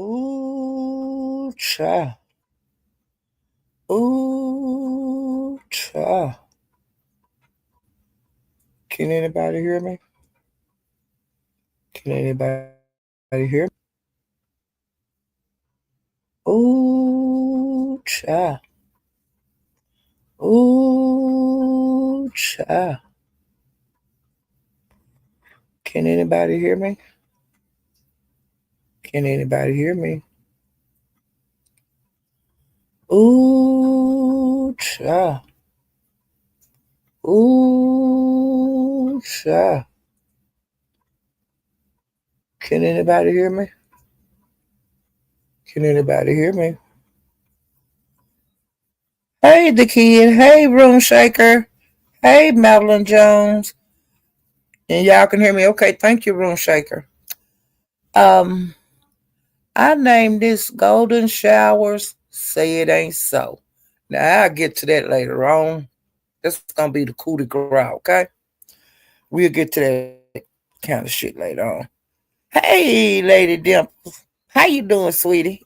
Ooh, cha. Ooh, cha. Can anybody hear me? Can anybody hear me? Ooh, cha. Ooh, cha. Can anybody hear me? Can anybody hear me? Ooh, cha. Ooh, cha. Can anybody hear me? Can anybody hear me? Hey, the kid. Hey, Room Shaker. Hey, Madeline Jones. And y'all can hear me. Okay, thank you, Room Shaker. Um, I named this Golden Showers. Say it ain't so. Now I'll get to that later on. That's gonna be the coup de grace, okay? We'll get to that kind of shit later on. Hey, Lady Dimples. How you doing, sweetie?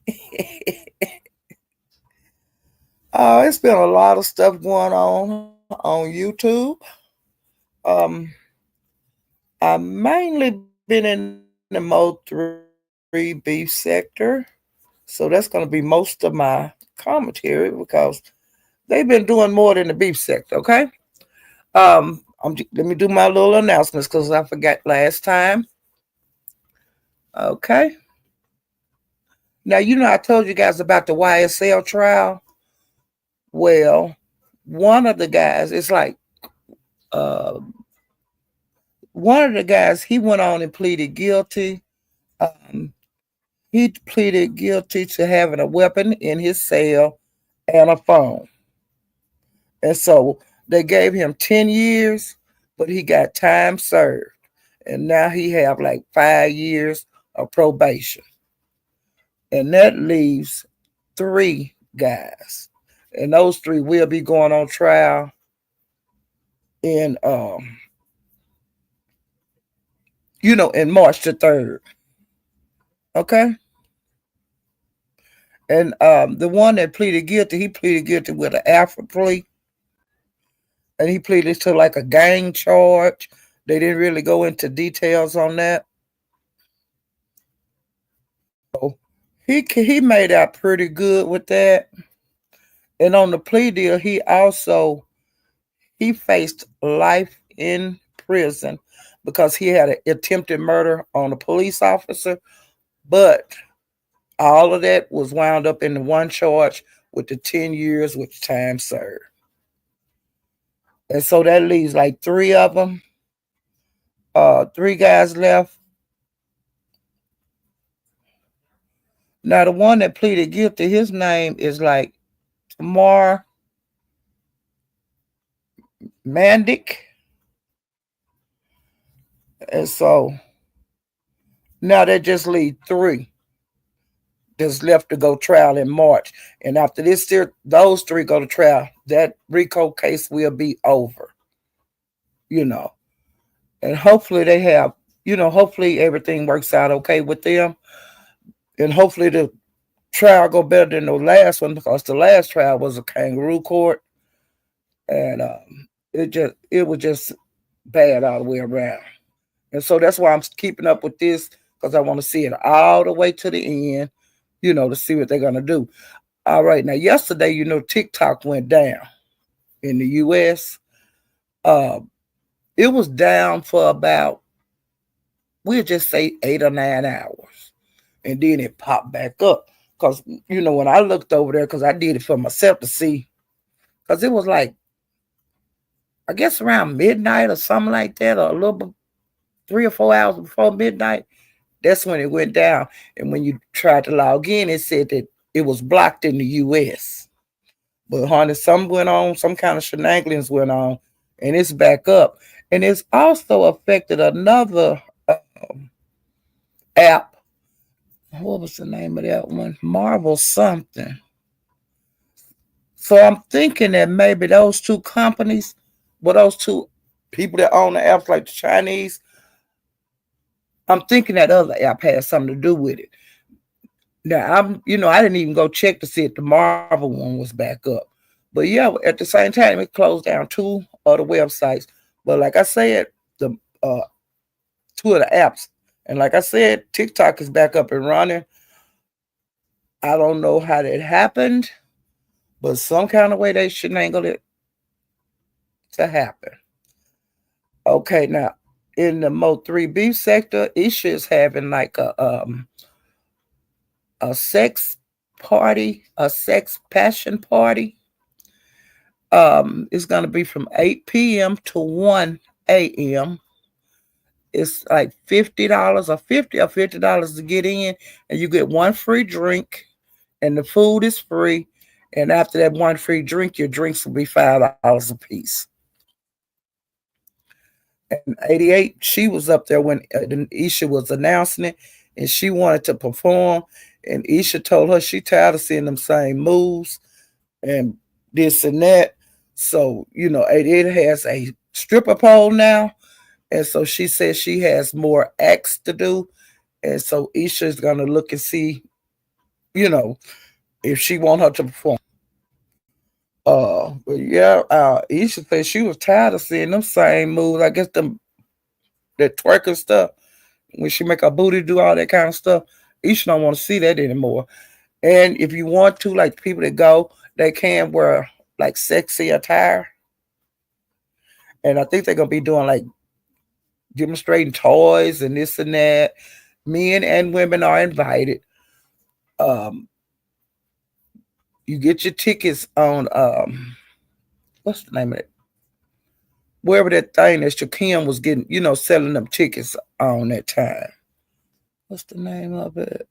It's been a lot of stuff going on YouTube. Um, I've mainly been in the Mo 3 beef sector. So that's going to be most of my commentary because they've been doing more than the beef sector, okay? Let me do my little announcements because I forgot last time. Okay. Now, I told you guys about the YSL trial. Well, one of the guys, uh, one of the guys, he went on and pleaded guilty. Um, he pleaded guilty to having a weapon in his cell and a phone. And so they gave him 10 years, but he got time served. And now he have like 5 years of probation. And that leaves three guys. And those three will be going on trial in in March the 3rd. Okay? And the one that pleaded guilty, he pleaded guilty with an alpha plea. And he pleaded to like a gang charge. They didn't really go into details on that. So he made out pretty good with that. And on the plea deal, he faced life in prison because he had an attempted murder on a police officer. But all of that was wound up in the one charge with the 10 years with time served. And so that leaves like three of them, three guys left. Now, the one that pleaded guilty, his name is like Tamar Mandic. And so now they just leave three that's left to go trial in March. And after those three go to trial, that RICO case will be over. You know. And hopefully hopefully everything works out okay with them. And hopefully the trial go better than the last one because the last trial was a kangaroo court. And it was just bad all the way around. And so that's why I'm keeping up with this because I want to see it all the way to the end, to see what they're going to do. All right. Now, yesterday, TikTok went down in the U.S. It was down for about, we'll just say 8 or 9 hours. And then it popped back up. Because, when I looked over there, because I did it for myself to see, because it was like, I guess around midnight or something like that, or a little bit, 3 or 4 hours before midnight. That's when it went down. And when you tried to log in, it said that it was blocked in the U.S. But honey, some went on, some kind of shenanigans went on, and it's back up. And it's also affected another app. What was the name of that one? Marvel something. So I'm thinking that maybe those two companies, those two people that own the apps, like the Chinese, I'm thinking that other app has something to do with it. Now I didn't even go check to see if the Marvel one was back up. But yeah, at the same time, it closed down two other websites. But like I said, the two of the apps, and like I said, TikTok is back up and running. I don't know how that happened, but some kind of way they finagled it to happen. Okay, now in the Mo 3B sector, Isha is having like a sex party, a sex passion party. It's gonna be from 8 p.m. to 1 a.m. It's like $50 or $50 to get in, and you get one free drink, and the food is free. And after that one free drink, your drinks will be $5 a piece. And 88, she was up there when Isha was announcing it, and she wanted to perform. And Isha told her she tired of seeing them same moves and this and that. So 88 has a stripper pole now, and so she says she has more acts to do, and so Isha is gonna look and see, you know, if she want her to perform. But yeah, Isha said she was tired of seeing them same moves. I guess them that twerking stuff when she make her booty do all that kind of stuff. Isha don't want to see that anymore. And if you want to, like the people that go, they can wear like sexy attire. And I think they're gonna be doing like demonstrating toys and this and that. Men and women are invited. Um, you get your tickets on what's the name of it? Wherever that thing that Shakim was getting, selling them tickets on that time. What's the name of it?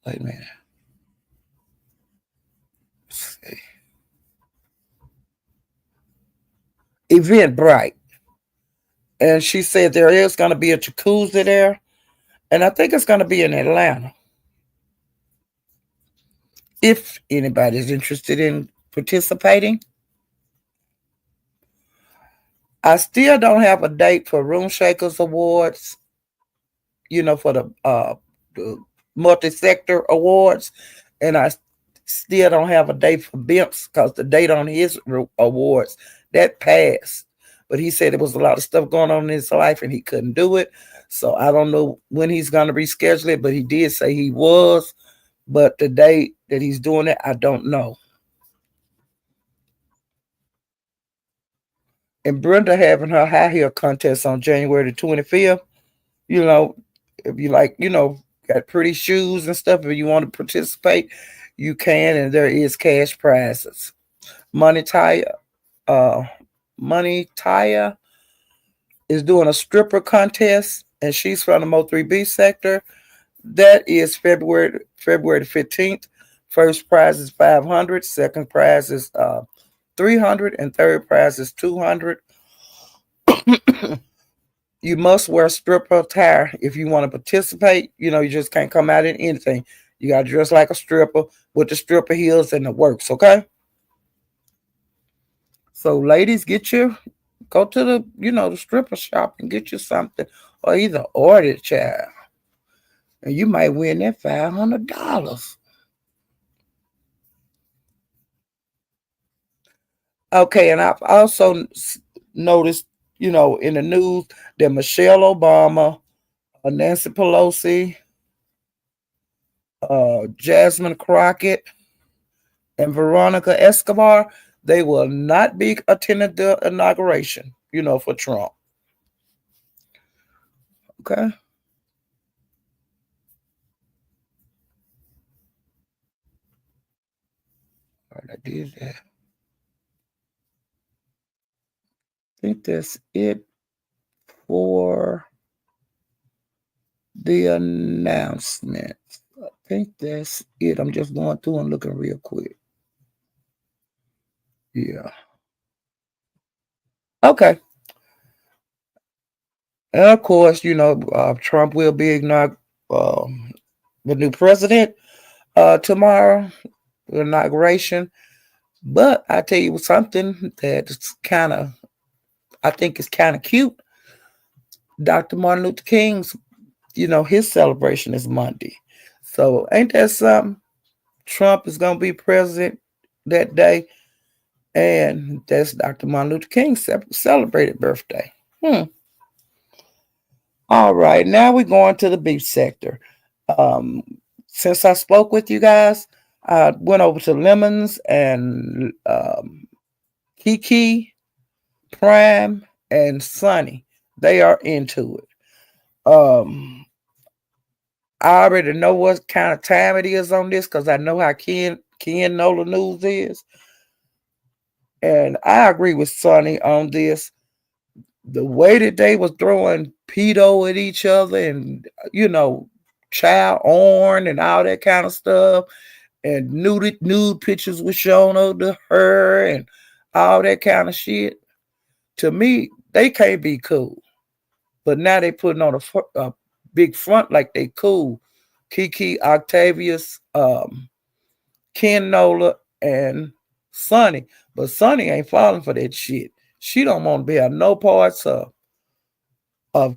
Wait a minute. Let's see. Eventbrite. And she said there is going to be a jacuzzi there. And I think it's going to be in Atlanta. If anybody's interested in participating. I still don't have a date for Room Shakers Awards, for the multi-sector awards. And I still don't have a date for Bimps because the date on his awards, that passed. But he said there was a lot of stuff going on in his life and he couldn't do it. So I don't know when he's going to reschedule it, but he did say he was. But the date that he's doing it, I don't know. And Brenda having her high heel contest on January the 25th. If you like, got pretty shoes and stuff, if you want to participate, you can, and there is cash prizes. Money Taya, uh, Money Taya is doing a stripper contest, and she's from the Mo 3B sector. That is February the 15th. First prize is 500. Second prize is 300, and third prize is 200. You must wear stripper attire if you want to participate. You just can't come out in anything. You got to dress like a stripper with the stripper heels and the works, okay? So, ladies, go to the stripper shop and get you something, or either order it, child, and you might win that $500. Okay, and I've also noticed, in the news that Michelle Obama, Nancy Pelosi, Jasmine Crockett, and Veronica Escobar, they will not be attending the inauguration, for Trump. Okay. All right, I did that. I think that's it for the announcement. I think that's it. I'm just going through and looking real quick. Yeah. Okay. And of course, Trump will be the new president tomorrow, the inauguration. But I tell you something that's I think is kind of cute. Dr. Martin Luther King's his celebration is Monday. So ain't that something? Trump is gonna be president that day, and that's Dr. Martin Luther King's celebrated birthday. Hmm. All right, now we're going to the beef sector. Um, since I spoke with you guys, I went over to Lemons and Kiki, Prime, and Sunny. They are into it. I already know what kind of time it is on this because I know how Ken know the news is. And I agree with Sonny on this. The way that they was throwing pedo at each other and child porn and all that kind of stuff, and nude pictures were shown of her and all that kind of shit. To me, they can't be cool. But now they putting on a big front like they cool. Kiki, Octavius, Ken Nola, and Sonny. But Sonny ain't falling for that shit. She don't want to be at no parts of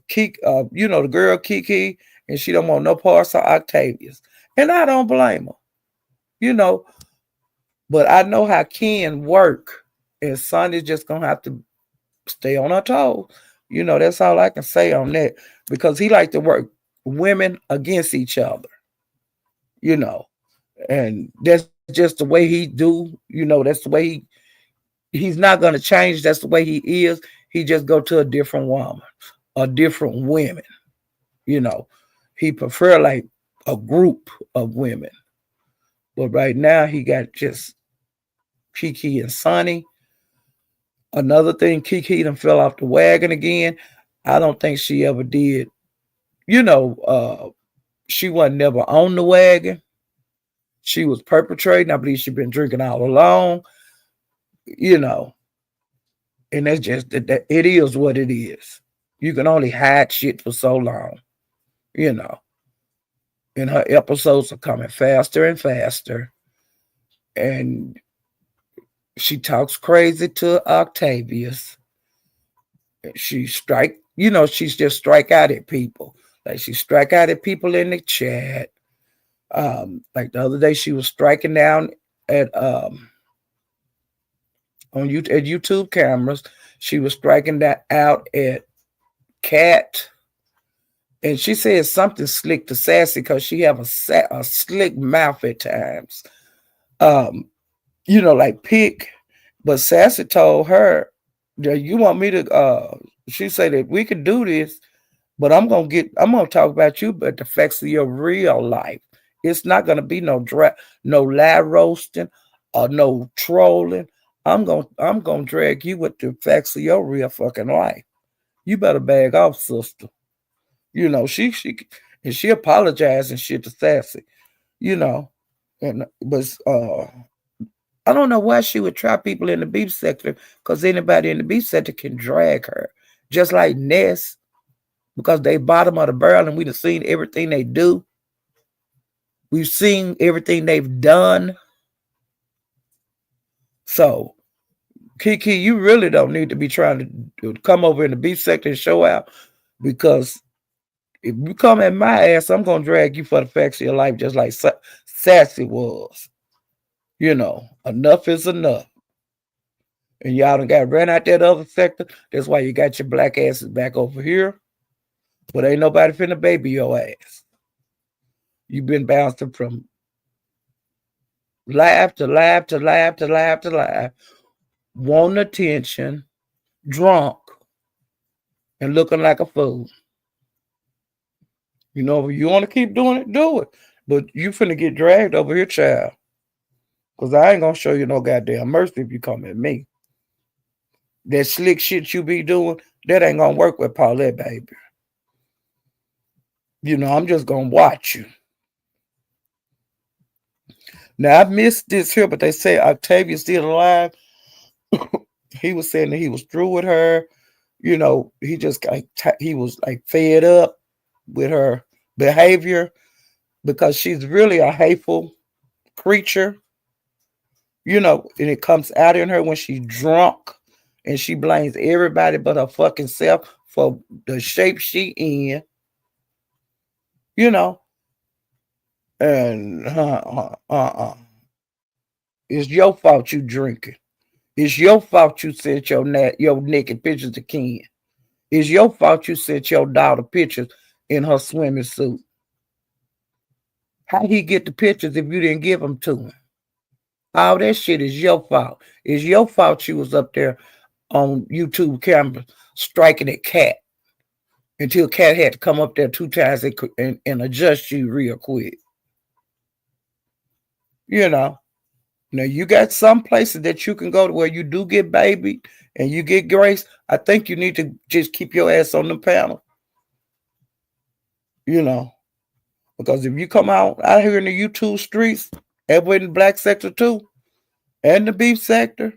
Kiki, the girl Kiki, and she don't want no parts of Octavius. And I don't blame her, you know. But I know how Ken work, and Sonny's just gonna have to stay on her toes. That's all I can say on that because he like to work women against each other, you know, and that's just the way he do. That's the way he's not gonna change. That's the way he is. He just go to a different woman, a different women. You know, he prefer like a group of women, but right now he got just Kiki and Sonny. Another thing, Kiki done fell off the wagon again. I don't think she ever did. She wasn't never on the wagon. She was perpetrating. I believe she'd been drinking all along. You know, and that's just that. It is what it is. You can only hide shit for so long. You know, and her episodes are coming faster and faster. And she talks crazy to Octavius. She she's just strike out at people. Like she strike out at people in the chat. Like the other day, she was striking down at at YouTube cameras. She was striking that out at Cat, and she said something slick to Sassy because she have a slick mouth at times. Like pick. But Sassy told her, "Yeah, you want me to?" She said that we could do this, but I'm gonna talk about you, but the facts of your real life. It's not gonna be no lie roasting or no trolling. I'm gonna drag you with the facts of your real fucking life. You better bag off, sister. She apologized and shit to Sassy. You know, but I don't know why she would try people in the beef sector because anybody in the beef sector can drag her, just like Ness, because they bottom of the barrel and we've seen everything they do. We've seen everything they've done. So, Kiki, you really don't need to be trying to come over in the beef sector and show out because if you come at my ass, I'm going to drag you for the facts of your life just like Sassy was. Enough is enough. And y'all done got ran out that other sector. That's why you got your black asses back over here. But ain't nobody finna baby your ass. You've been bouncing from live to live to live to live to live, wanting attention, drunk, and looking like a fool. If you want to keep doing it, do it. But you finna get dragged over here, child. Because I ain't gonna show you no goddamn mercy if you come at me. That slick shit you be doing, that ain't gonna work with Paulette, baby. I'm just gonna watch you. Now I've missed this here, but they say Octavia's still alive. He was saying that he was through with her. He just he was like fed up with her behavior because she's really a hateful creature. And it comes out in her when she's drunk and she blames everybody but her fucking self for the shape she in. you know, and it's your fault you drinking. It's your fault you sent your naked pictures to Ken. It's your fault you sent your daughter pictures in her swimming suit. How he get the pictures if you didn't give them to him? All that shit is your fault. It's your fault she was up there on YouTube camera striking at Cat until Cat had to come up there 2 times and adjust you real quick. You know. Now you got some places that you can go to where you do get baby and you get grace. I think you need to just keep your ass on the panel. You know. Because if you come out here in the YouTube streets, everywhere in the black sector too, and the beef sector,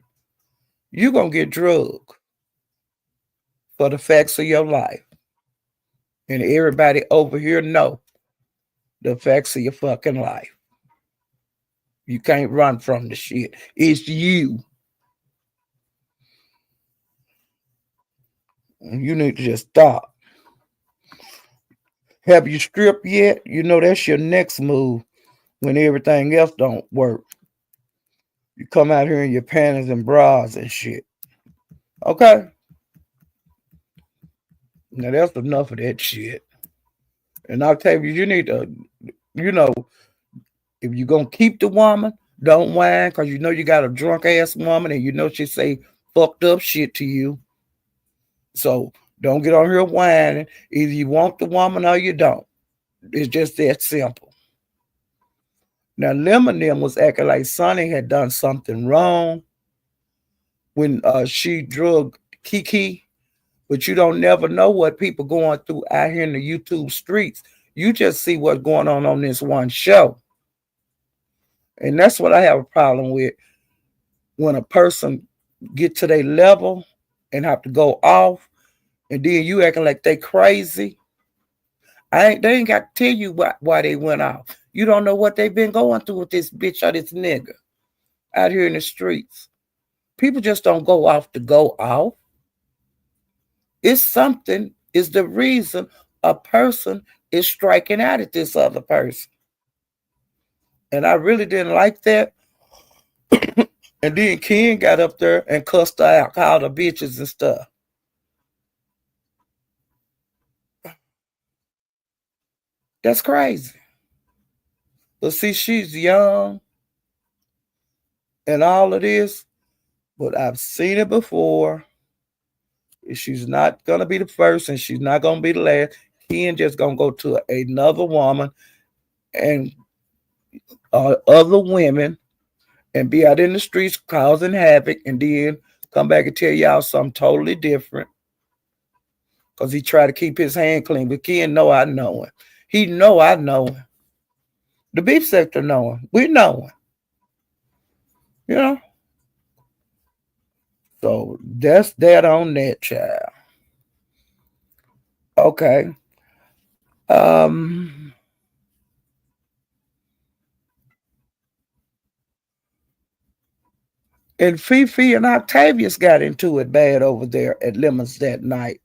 you're going to get drugged for the facts of your life. And everybody over here know the facts of your fucking life. You can't run from the shit. It's you. You need to just stop. Have you stripped yet? You know that's your next move when everything else don't work. You come out here in your panties and bras and shit. Okay? Now that's enough of that shit. And Octavius, you need to, you know, if you're going to keep the woman, don't whine because you know you got a drunk ass woman and you know she say fucked up shit to you. So don't get on here whining. Either you want the woman or you don't. It's just that simple. Now, Lemon was acting like Sonny had done something wrong when she drugged Kiki, but you don't never know what people going through out here in the YouTube streets. You just see what's going on this one show. And that's what I have a problem with when a person get to their level and have to go off, and then you acting like they crazy. They ain't got to tell you why they went off. You don't know what they've been going through with this bitch or this nigga out here in the streets. People just don't go off to go off. It's something is the reason a person is striking out at this other person. And I really didn't like that. And then Ken got up there and cussed her out, called her bitches and stuff. That's crazy. But see, she's young and all of this, but I've seen it before. She's not going to be the first and she's not going to be the last. Ken just going to go to another woman and other women and be out in the streets causing havoc and then come back and tell y'all something totally different. Because he tried to keep his hand clean. But Ken know I know him. He know I know him. The beef sector know him. We know him. You know? So that's that on that, child. Okay. And Fifi and Octavius got into it bad over there at Lemons that night.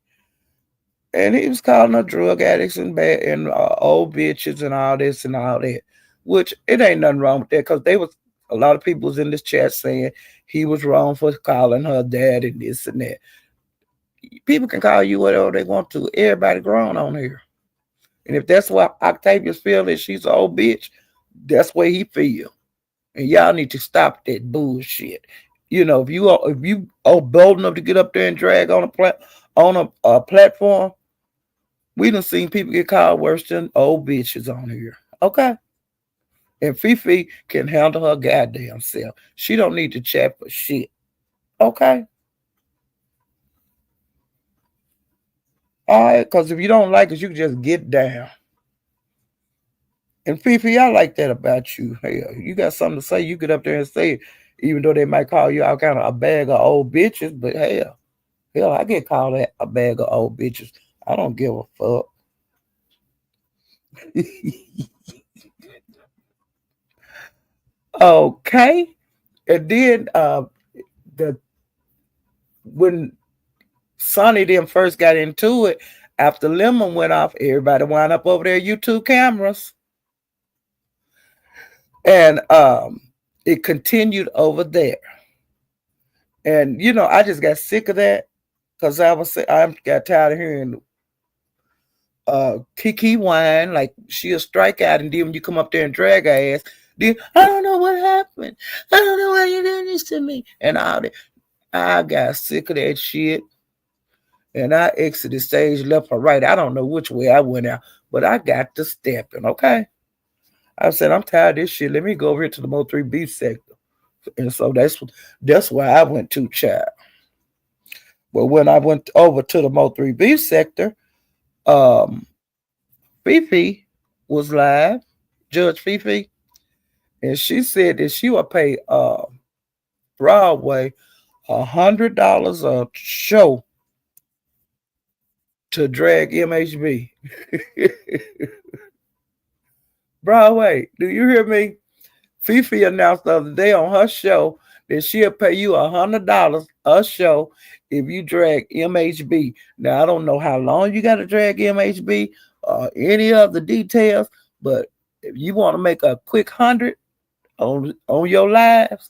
And he was calling her drug addicts and bad and old bitches and all this and all that. Which it ain't nothing wrong with that because they was a lot of people was in this chat saying he was wrong for calling her dad and this and that. People can call you whatever they want to. Everybody grown on here. And if that's what Octavius feel that she's an old bitch, that's what he feel. And y'all need to stop that bullshit. You know, if you are bold enough to get up there and drag on a platform, we done seen people get called worse than old bitches on here. Okay. And Fifi can handle her goddamn self. She don't need to chat for shit. Okay. All right, because if you don't like us, you can just get down. And Fifi, I like that about you. Hell, you got something to say, you get up there and say it, even though they might call you all kind of a bag of old bitches. But hell, I get called a bag of old bitches. I don't give a fuck. Okay. And then when Sonny them first got into it, After Lemon went off, everybody wound up over their YouTube cameras. And it continued over there. And I just got sick of that because I got tired of hearing Kiki whine like she a strikeout, and then when you come up there and drag her ass, then I don't know what happened. I don't know why you doing this to me. And all that. I got sick of that shit. And I exited the stage left or right. I don't know which way I went out, but I got to stepping, okay? I said, I'm tired of this shit. Let me go over here to the Mo 3 beef sector. And so that's why I went to, child. But when I went over to the Mo 3 beef sector, um, Fifi was live, Judge Fifi, and she said that she would pay Broadway $100 a show to drag MHB. Broadway, do you hear me? Fifi announced the other day on her show that she'll pay you $100 a show if you drag MHB. Now I don't know how long you got to drag MHB or any of the details, but if you want to make a quick 100 on your lives,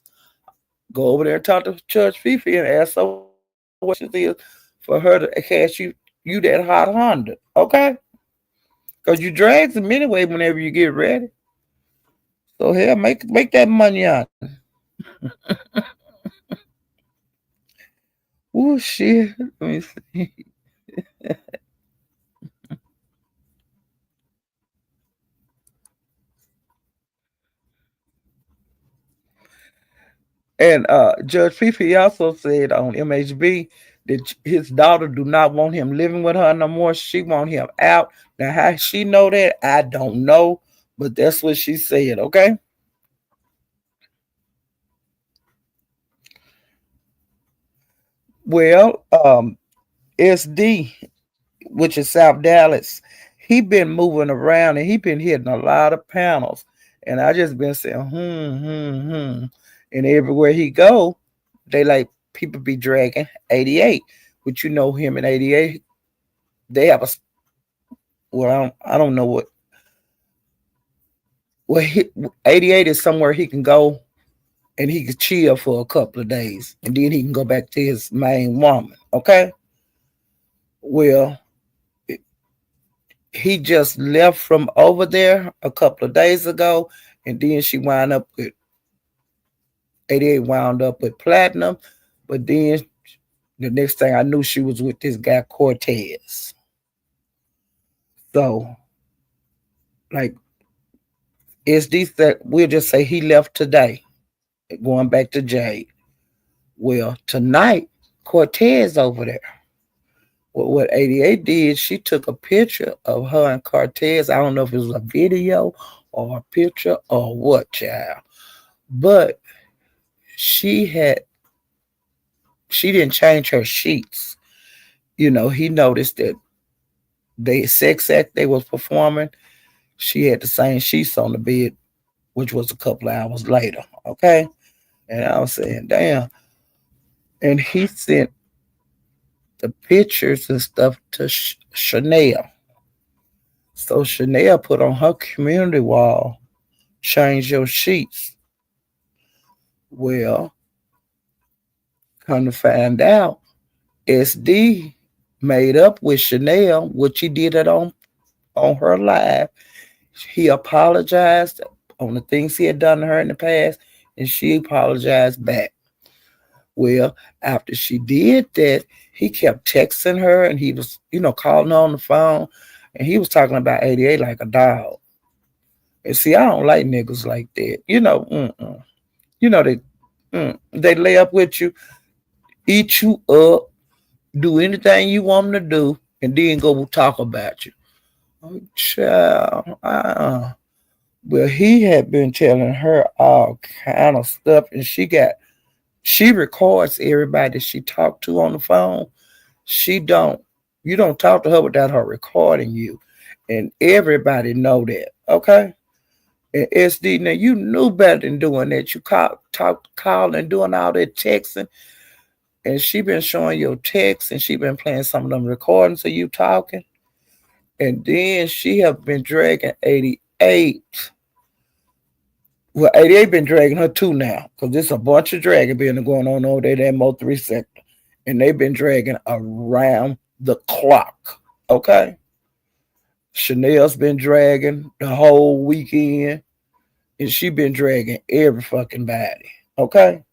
go over there and talk to Judge Fifi and ask her what it is for her to cash you that hot 100, okay? Because you drag them anyway whenever you get ready. So hell, make that money on. Oh shit. Let me see. And Judge Fifi also said on MHB that his daughter do not want him living with her no more. She want him out. Now how she know that, I don't know, but that's what she said, okay? Well, SD, which is South Dallas, he been moving around and he been hitting a lot of panels. And I just been saying, And everywhere he go, they like people be dragging 88. But him and 88, they have a well, I don't know what. Well, 88 is somewhere he can go and he can chill for a couple of days, and then he can go back to his main woman. Okay. Well, he just left from over there a couple of days ago, and then she wound up with 88 wound up with platinum, but then the next thing I knew, she was with this guy Cortez. So, like SD said, we'll just say he left today, going back to Jade. Well, tonight Cortez over there. Well, what 88 did, she took a picture of her and Cortez. I don't know if it was a video or a picture or what, child. But she didn't change her sheets. He noticed that the sex act they was performing, she had the same sheets on the bed, which was a couple of hours later. Okay. And I was saying, damn. And he sent the pictures and stuff to Chanelle. So Chanelle put on her community wall, change your sheets. Well, come to find out, SD made up with Chanelle, which he did it on her live. He apologized on the things he had done to her in the past, and she apologized back. Well, after she did that, he kept texting her, and he was, calling her on the phone, and he was talking about 88 like a dog. And see, I don't like niggas like that. They lay up with you, eat you up, do anything you want them to do, and then go talk about you. Oh, child. Well, he had been telling her all kind of stuff, and she records everybody that she talked to on the phone. You don't talk to her without her recording you. And everybody know that, okay? And SD, now you knew better than doing that. You call and doing all that texting. And she been showing your texts, and she been playing some of them recordings of you talking. And then she have been dragging 88. Well, 88 been dragging her too now. Because there's a bunch of dragging being going on over there in Mo 3 sector. And they've been dragging around the clock. Okay? Chanel's been dragging the whole weekend. And she been dragging every fucking body. Okay?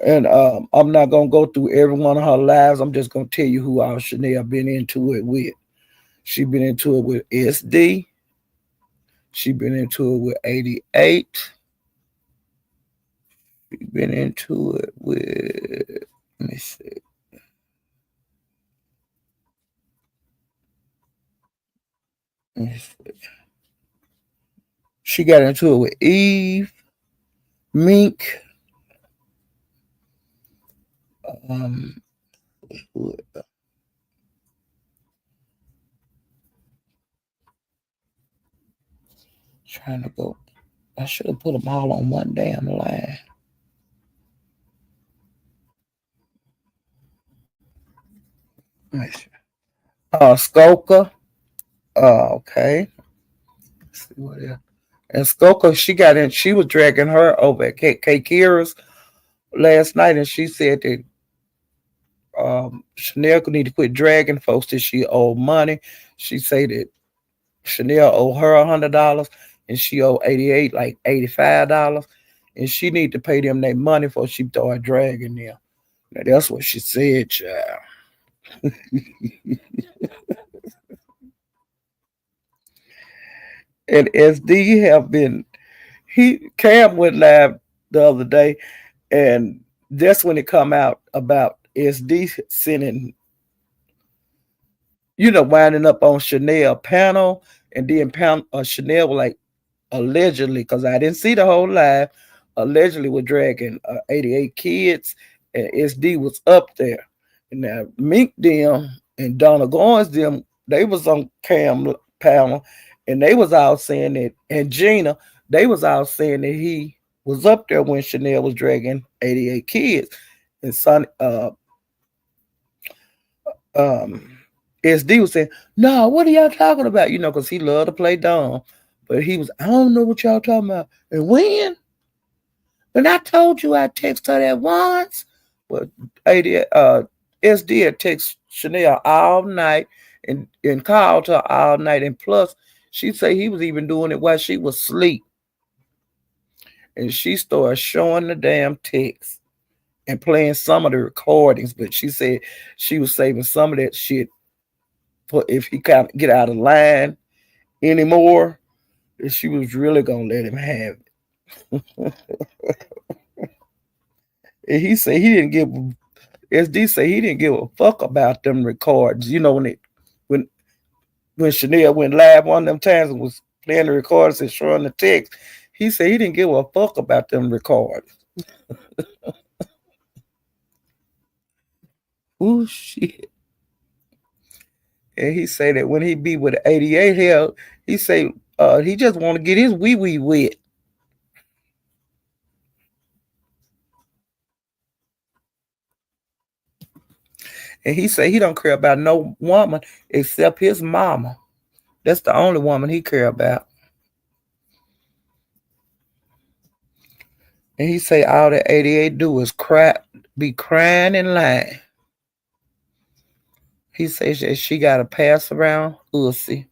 And I'm not gonna go through every one of her lives. I'm just gonna tell you who all Chanel been into it with. She been into it with SD. She been into it with 88. She been into it with, let me see. Let me see. She got into it with Eve, Mink, um, trying to go. I should have put them all on one damn line. Let me see. Skoka. Okay. Let's see what else. And Skoka, she got in. She was dragging her over at K Kira's last night, and she said that Chanel could need to quit dragging folks that she owed money. She said that Chanel owe her $100 and she owe 88, like $85, and she need to pay them their money before she start dragging them. Now that's what she said, child. And SD have been Cam went live the other day, and that's when it come out about SD sending, winding up on Chanel panel, and then Chanel was like, allegedly, because I didn't see the whole live, allegedly was dragging 88 kids, and SD was up there. And now Mink them and Donna Goins them, they was on Cam panel, and they was all saying that, and Gina, they was all saying that he was up there when Chanel was dragging 88 kids. And Sonny, SD was saying, no, what are y'all talking about? Because he loved to play dumb. But he was, I don't know what y'all talking about. And when? And I told you I text her that once. But SD had text Chanel all night and called her all night. And plus, she said he was even doing it while she was asleep. And she started showing the damn text and playing some of the recordings. But she said she was saving some of that shit for if he can't get out of line anymore. And she was really going to let him have it. And he said he didn't give, SD said he didn't give a fuck about them records. When Chanel went live one of them times and was playing the records and showing the text, he said he didn't give a fuck about them records. Oh shit. And he said that when he be with 88 hell, he say he just want to get his wee wee wet. And he say he don't care about no woman except his mama. That's the only woman he care about. And he say all that 88 do is cry, be crying and lying. He says that she got to pass around pussy.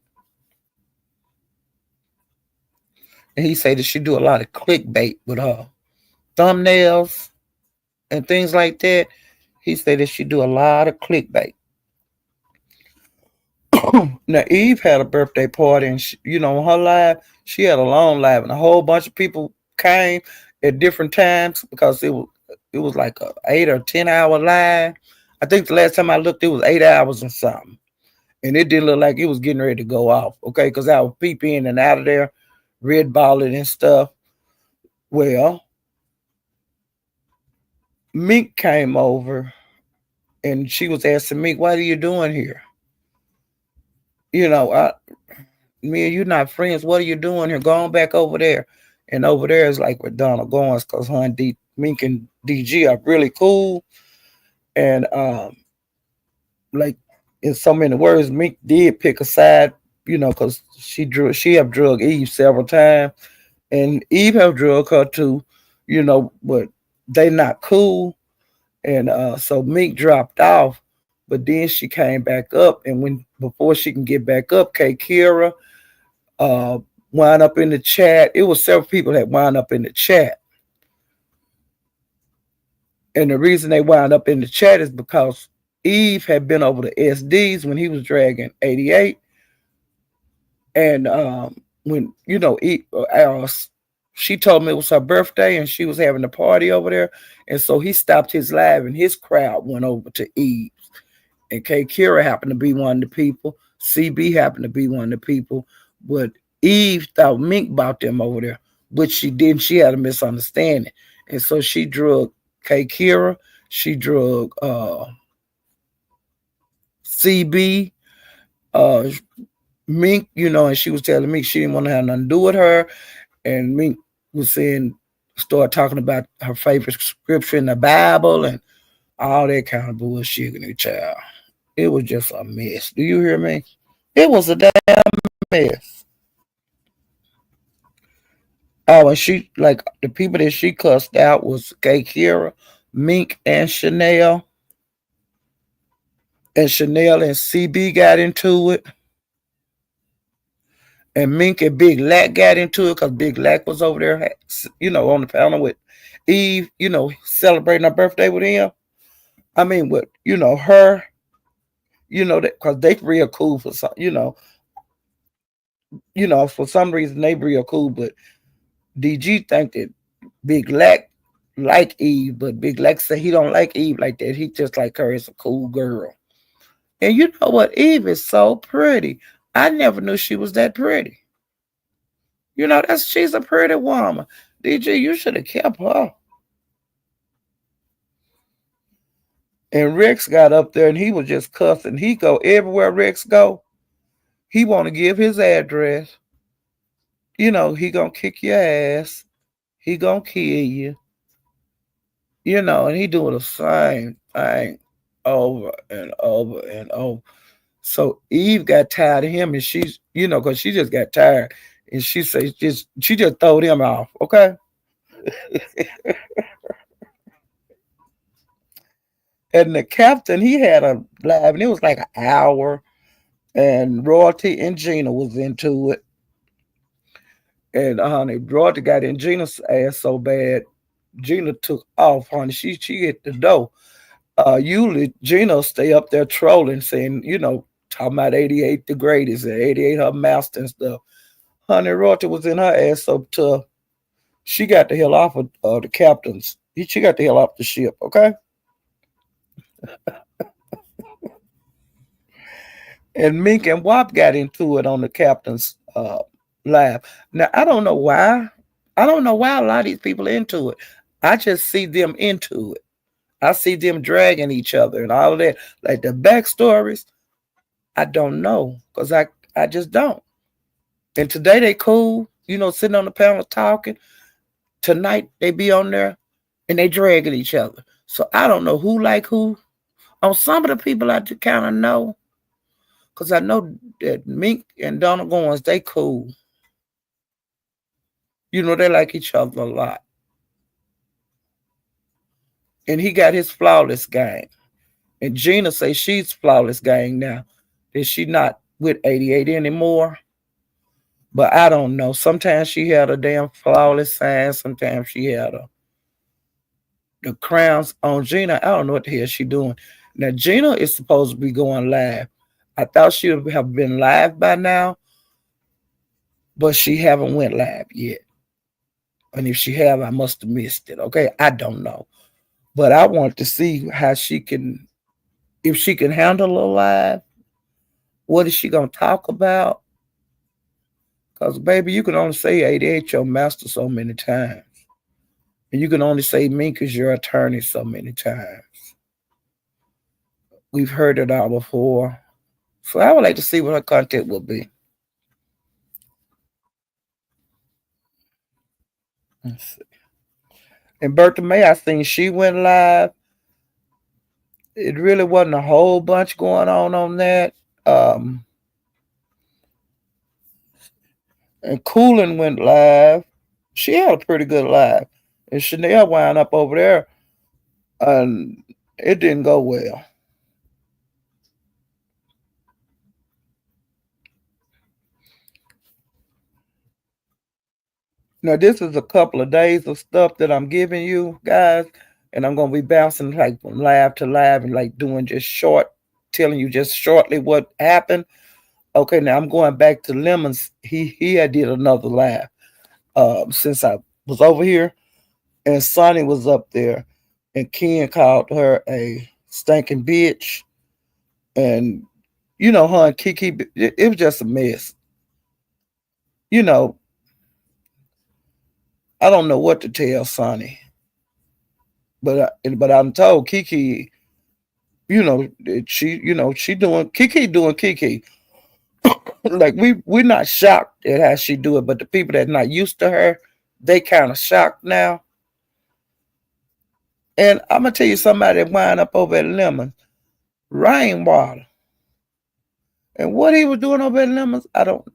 And he say that she do a lot of clickbait with her thumbnails and things like that. He say that she do a lot of clickbait. Now Eve had a birthday party, and on her live, she had a long live, and a whole bunch of people came at different times because it was like a 8 or 10 hour live. I think the last time I looked, it was 8 hours or something, and it didn't look like it was getting ready to go off. Okay, because I would peep in and out of there, red balling and stuff. Well, Mink came over, and she was asking Mink, "What are you doing here?" Me and you not friends. What are you doing here? Going back over there. And over there is like with Donald Goins, because her and Mink and DG are really cool. And like in so many words, Mink did pick a side, because she have drugged Eve several times, and Eve have drugged her too, but they not cool, and so Mink dropped off, but then she came back up, and when before she can get back up, K Kira uh wound up in the chat. It was several people that wound up in the chat, and the reason they wound up in the chat is because Eve had been over the SDs when he was dragging 88, and when she told me it was her birthday and she was having a party over there, and so he stopped his live and his crowd went over to Eve, and K Kira happened to be one of the people. CB happened to be one of the people, but Eve thought Mink bought them over there, which she didn't. She had a misunderstanding, and so she drugged K Kira. She drugged CB, uh, Mink, and she was telling me she didn't want to have nothing to do with her. And Mink was start talking about her favorite scripture in the Bible and all that kind of bullshit in the child. It was just a mess. Do you hear me? It was a damn mess. Oh, and she, like, the people that she cussed out was Gay Kira, Mink, and Chanelle. And Chanelle and CB got into it. And Mink and Big Lack got into it because Big Lack was over there, on the panel with Eve, celebrating her birthday with him. I mean, with, her, that because they real cool for some, for some reason they real cool, but DG think that Big Lack like Eve, but Big Lack said he don't like Eve like that. He just like her as a cool girl. And you know what? Eve is so pretty. I never knew she was that pretty. She's a pretty woman. DG, you should have kept her. And Rex got up there and he was just cussing. He go everywhere Rex go. He want to give his address. He gonna kick your ass. He gonna kill you. And he doing the same thing over and over and over. So Eve got tired of him, and she's, because she just got tired, and she says she just throwed him off. Okay. And the captain, he had a live, and it was like an hour, and Royalty and Gina was into it. And honey, Royalty got in Gina's ass so bad, Gina took off, honey. She hit the door. Usually Gina stay up there trolling, saying, talking about 88 the greatest and 88 her master and stuff. Honey, Royalty was in her ass so tough. She got the hell off of the captains. She got the hell off the ship, okay? And Mink and Wop got into it on the captain's live. Now, I don't know why. I don't know why a lot of these people are into it. I just see them into it. I see them dragging each other and all of that. Like the backstories, I don't know because I just don't. And today they cool, sitting on the panel talking. Tonight they be on there and they dragging each other. So I don't know who like who. On some of the people I just kind of know, because I know that Mink and Donald Goins, they cool. They like each other a lot. And he got his flawless gang. And Gina say she's flawless gang now. That she not with 88 anymore. But I don't know. Sometimes she had a damn flawless sign. Sometimes she had the crowns on Gina. I don't know what the hell she doing. Now Gina is supposed to be going live. I thought she would have been live by now, but she haven't went live yet. And if she have, I must have missed it. Okay, I don't know. But I want to see how she can, if she can handle a live. What is she gonna talk about? Because baby, you can only say 88 your master so many times. And you can only say Mink is your attorney so many times. We've heard it all before. So I would like to see what her content will be. Let's see. And Bertha May, I think she went live. it really wasn't a whole bunch going on that. Um, and Coolin went live. She had a pretty good live. And Chanelle wound up over there, and it didn't go well. Now, this is a couple of days of stuff that I'm giving you guys, and I'm gonna be bouncing like from live to live and like doing just short, telling you just shortly what happened. Okay, now I'm going back to Lemons. He had did another live since I was over here, and Sonny was up there, and Ken called her a stinking bitch, and her and Kiki, it was just a mess. You know, I don't know what to tell Sonny, but I'm told Kiki, she doing Kiki. Like we're not shocked at how she do it, but the people that not used to her, they kind of shocked now. And I'm gonna tell you somebody that wind up over at Lemon, Rainwater, and what he was doing over at Lemons, I don't.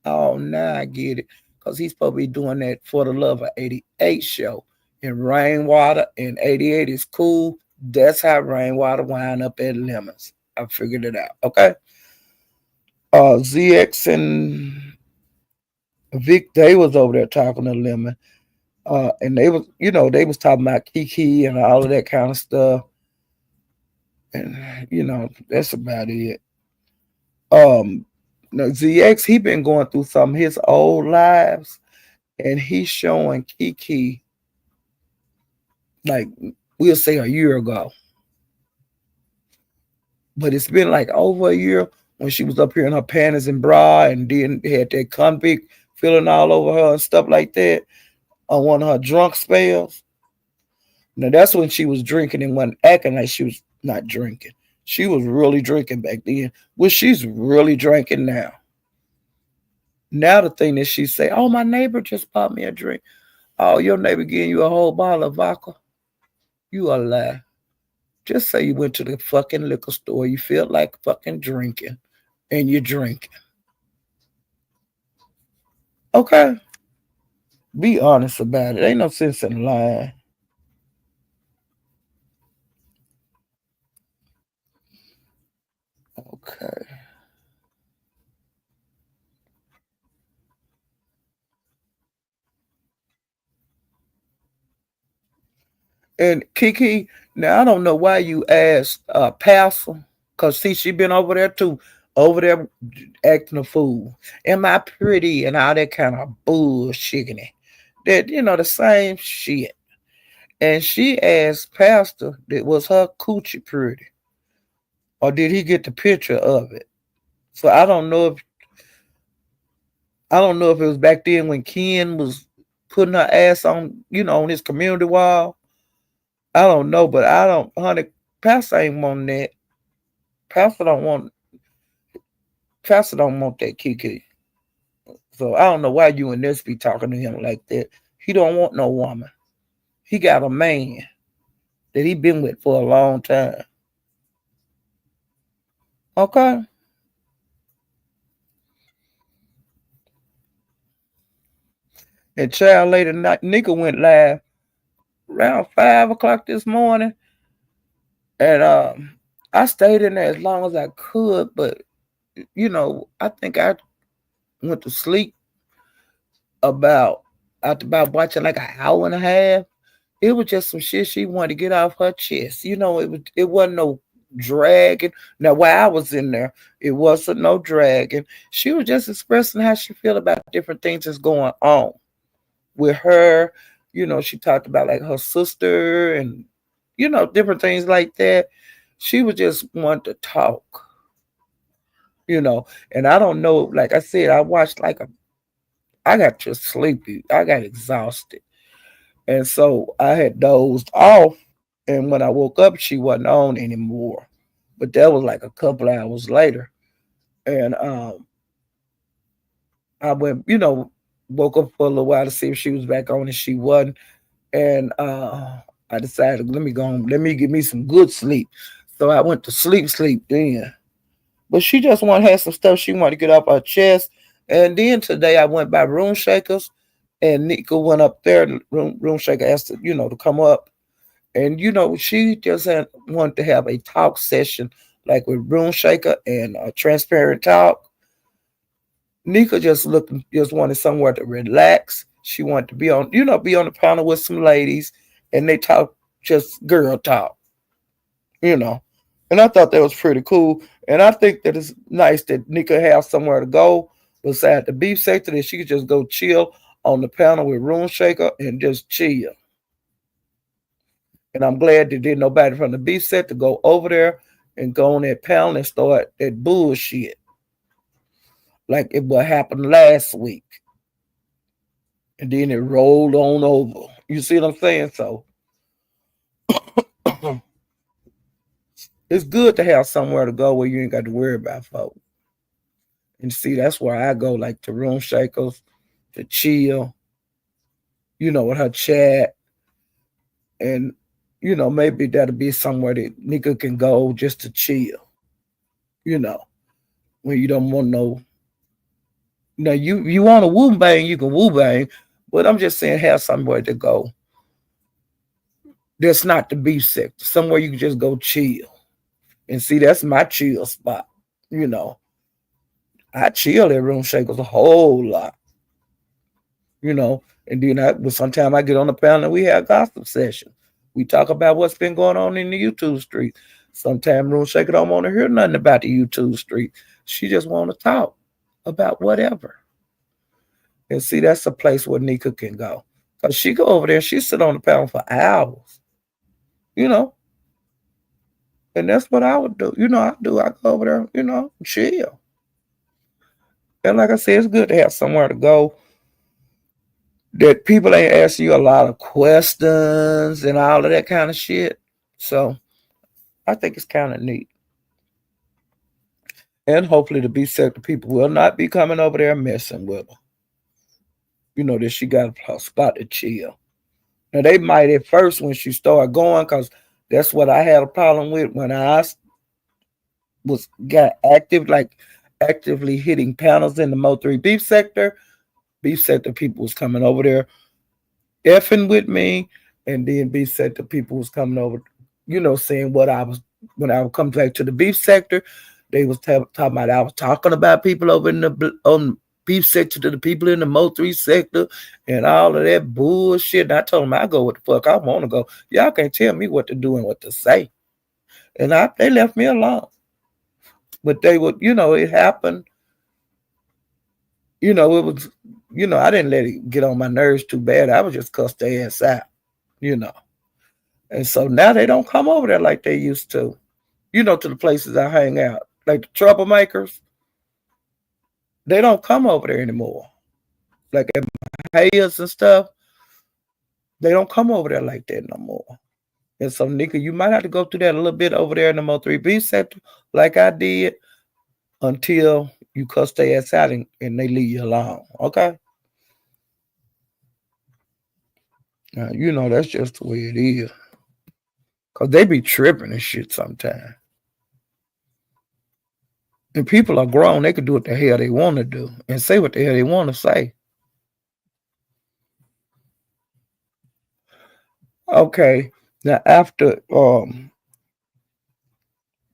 Oh, now I get it, cause he's supposed to be doing that for the love of 88 show, and Rainwater and 88 is cool. That's how Rainwater wind up at Lemons. I figured it out. Okay. ZX and Vic, they was over there talking to Lemon. And they was talking about Kiki and all of that kind of stuff. And that's about it. Now ZX, he been going through some of his old lives, and he's showing Kiki, like, we'll say a year ago. But it's been like over a year when she was up here in her panties and bra and then had that convict feeling all over her and stuff like that on one of her drunk spells. Now that's when she was drinking and wasn't acting like she was not drinking. She was really drinking back then. Well, she's really drinking now. Now the thing that she say, "Oh, my neighbor just bought me a drink." Oh, your neighbor giving you a whole bottle of vodka? You a lie. Just say you went to the fucking liquor store. You feel like fucking drinking, and you're drinking. Okay, be honest about it. Ain't no sense in lying. Okay. And Kiki, now I don't know why you asked Pastor, cause see she been over there too, over there acting a fool. Am I pretty and all that kind of bullshit? That the same shit. And she asked Pastor, that was her coochie pretty, or did he get the picture of it? So I don't know if it was back then when Ken was putting her ass on his community wall. I don't know, but I don't, honey. Pastor ain't want that. Pastor don't want. Pastor don't want that Kiki. So I don't know why you and this be talking to him like that. He don't want no woman. He got a man that he been with for a long time. Okay. And child later night, Nika went live around 5 o'clock this morning, and I stayed in there as long as I could, but I think I went to sleep about after about watching like an hour and a half. It was just some shit she wanted to get off her chest. It wasn't no dragging. Now while I was in there, it wasn't no dragging. She was just expressing how she feel about different things that's going on with her. She talked about like her sister and different things like that. She was just wanting to talk. And I don't know, like I said, I watched I got just sleepy. I got exhausted. And so I had dozed off. And when I woke up, she wasn't on anymore. But that was like a couple hours later. And I went, woke up for a little while to see if she was back on, and she wasn't. And I decided, let me go on, let me get me some good sleep. So I went to sleep then. But she just want to have some stuff she want to get off her chest. And then today I went by Room Shakers, and Nika went up there. Room Shaker asked to, to come up. And she just wanted to have a talk session like with Room Shaker and a transparent talk. Nika just wanted somewhere to relax. She wanted to be on the panel with some ladies, and they talk just girl talk, you know. And I thought that was pretty cool. And I think that it's nice that Nika has somewhere to go beside the beef sector that she could just go chill on the panel with Room Shaker and just chill. And I'm glad that did nobody from the beef sector go over there and go on that panel and start that bullshit like it what happened last week. And then it rolled on over. You see what I'm saying? So it's good to have somewhere to go where you ain't got to worry about folks. And see, that's where I go, like to Room Shakers, to chill, with her chat. And, maybe that'll be somewhere that Nika can go just to chill, when you don't want no. Now, you want to woo bang, you can woo bang, but I'm just saying have somewhere to go. That's not the beef sector. Somewhere you can just go chill. And see, that's my chill spot, I chill at Room Shakers a whole lot, and then sometimes I get on the panel and we have gossip sessions. We talk about what's been going on in the YouTube street. Sometimes Room Shaker don't want to hear nothing about the YouTube street. She just want to talk about whatever. And see, that's a place where Nika can go. Because she go over there, she sit on the panel for hours, And that's what I would do. I go over there, chill. And like I said, it's good to have somewhere to go that people ain't asking you a lot of questions and all of that kind of shit. So I think it's kind of neat. And hopefully the beef sector people will not be coming over there messing with her. That she got a spot to chill. Now they might at first when she started going, because that's what I had a problem with when I got actively hitting panels in the Mo3 beef sector. Beef sector people was coming over there effing with me, and then beef sector people was coming over, saying what I was when I would come back to the beef sector. They was talking about I was talking about people over in the beef sector to the people in the Mo3 sector and all of that bullshit. And I told them I go what the fuck I want to go. Y'all can't tell me what to do and what to say. And they left me alone. But they would, it happened. It was, I didn't let it get on my nerves too bad. I was just cuss their ass out, And so now they don't come over there like they used to, to the places I hang out. Like the troublemakers, they don't come over there anymore. Like at my Hayes and stuff, they don't come over there like that no more. And so, Nika, you might have to go through that a little bit over there in the Mo3B sector, like I did, until you cuss their ass out and they leave you alone. Okay? Now, that's just the way it is. Because they be tripping and shit sometimes. And people are grown. They can do what the hell they want to do and say what the hell they want to say. Okay. Now, after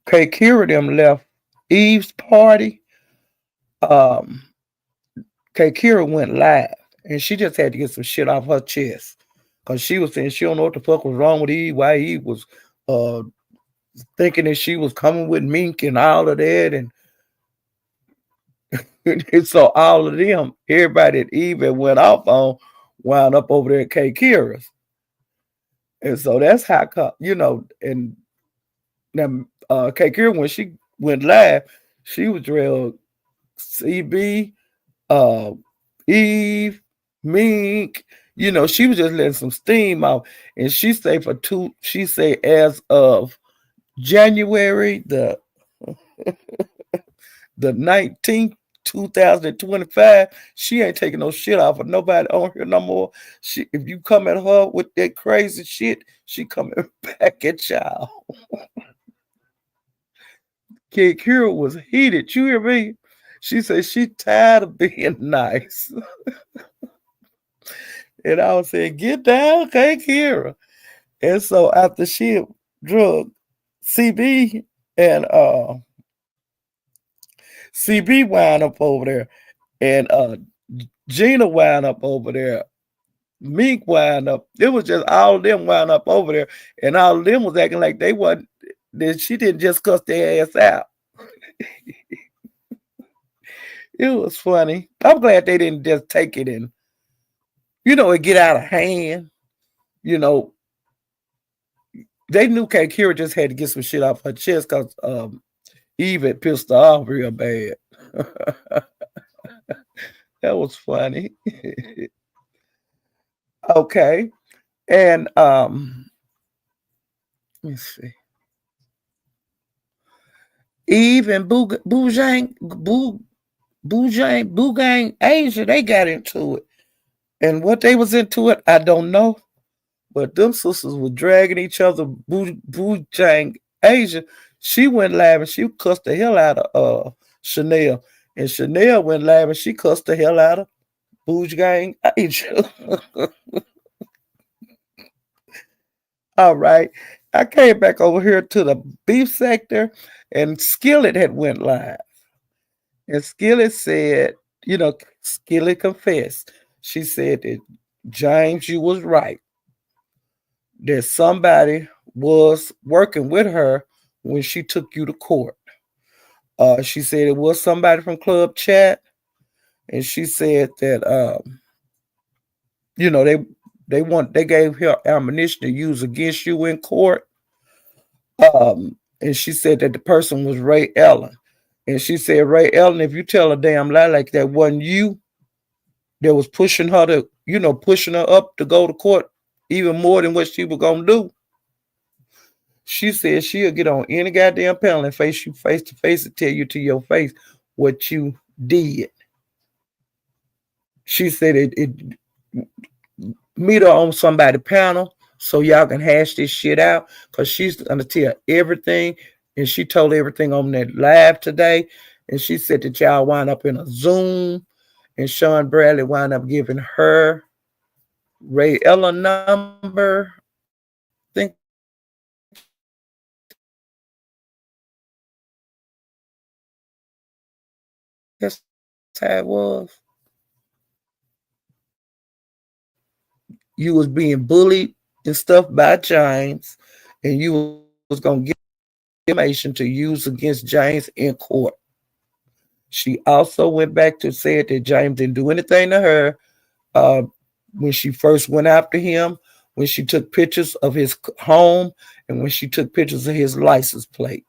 K. Kira them left Eve's party, K. Kira went live. And she just had to get some shit off her chest. Because she was saying she don't know what the fuck was wrong with Eve, why Eve was thinking that she was coming with Mink and all of that. And so all of them, everybody that Eve had went off on, wound up over there at K. Kira's. And so that's how, and now K. Kira, when she went live, she was real CB, Eve, Mink, she was just letting some steam out. And she say as of January the 19th, 2025, she ain't taking no shit off of nobody on here no more. If you come at her with that crazy shit, she coming back at y'all. Kira was heated. You hear me? She said she tired of being nice. And I was saying, get down, okay, Kira. And so after she drug CB and CB wound up over there, and Gina wound up over there, Mink wound up. It was just all of them wound up over there, and all of them was acting like they wasn't. That she didn't just cuss their ass out. It was funny. I'm glad they didn't just take it and it get out of hand. You know, they knew Kira just had to get some shit off her chest because Eve had pissed her off real bad. That was funny. Okay. And let me see. Eve and Boogang, Asia, they got into it. And what they was into it, I don't know. But them sisters were dragging each other. Boojang Asia, she went live and she cussed the hell out of Chanelle. And Chanelle went live and she cussed the hell out of Boojang Asia. All right. I came back over here to the beef sector and Skillet had went live. And Skillet said, Skillet confessed. She said that James, you was right. That somebody was working with her when she took you to court. She said it was somebody from Club Chat, and she said that they gave her ammunition to use against you in court. And she said that the person was Ray Ellen. And she said, Ray Ellen, if you tell a damn lie like that, wasn't you that was pushing her pushing her up to go to court even more than what she was gonna do. She said she'll get on any goddamn panel and face you face to face and tell you to your face what you did. She said it meet her on somebody's panel so y'all can hash this shit out because she's gonna tell everything. And she told everything on that live today. And she said that y'all wind up in a Zoom. And Sean Bradley wound up giving her Ray Ellen number. I think that's how it was. You was being bullied and stuff by James, and you was gonna get information to use against James in court. She also went back to say that James didn't do anything to her when she first went after him, when she took pictures of his home, and when she took pictures of his license plate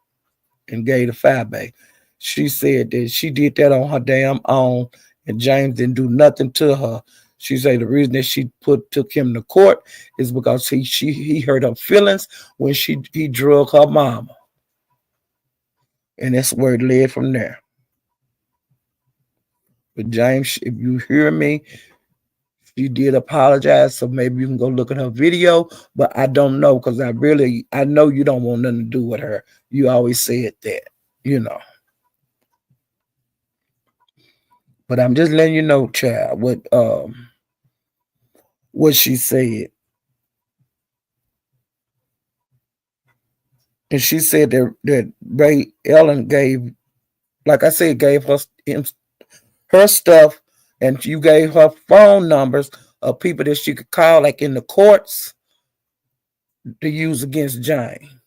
and gave the file back. She said that she did that on her damn own, and James didn't do nothing to her. She said the reason that she took him to court is because he hurt her feelings when he drug her mama. And that's where it led from there. But James, if you hear me, she did apologize, so maybe you can go look at her video. But I don't know because I know you don't want nothing to do with her. You always said that. But I'm just letting you know, child, what she said. And she said that Ray Ellen gave, like I said, gave her stuff, and you gave her phone numbers of people that she could call, like in the courts, to use against Jane.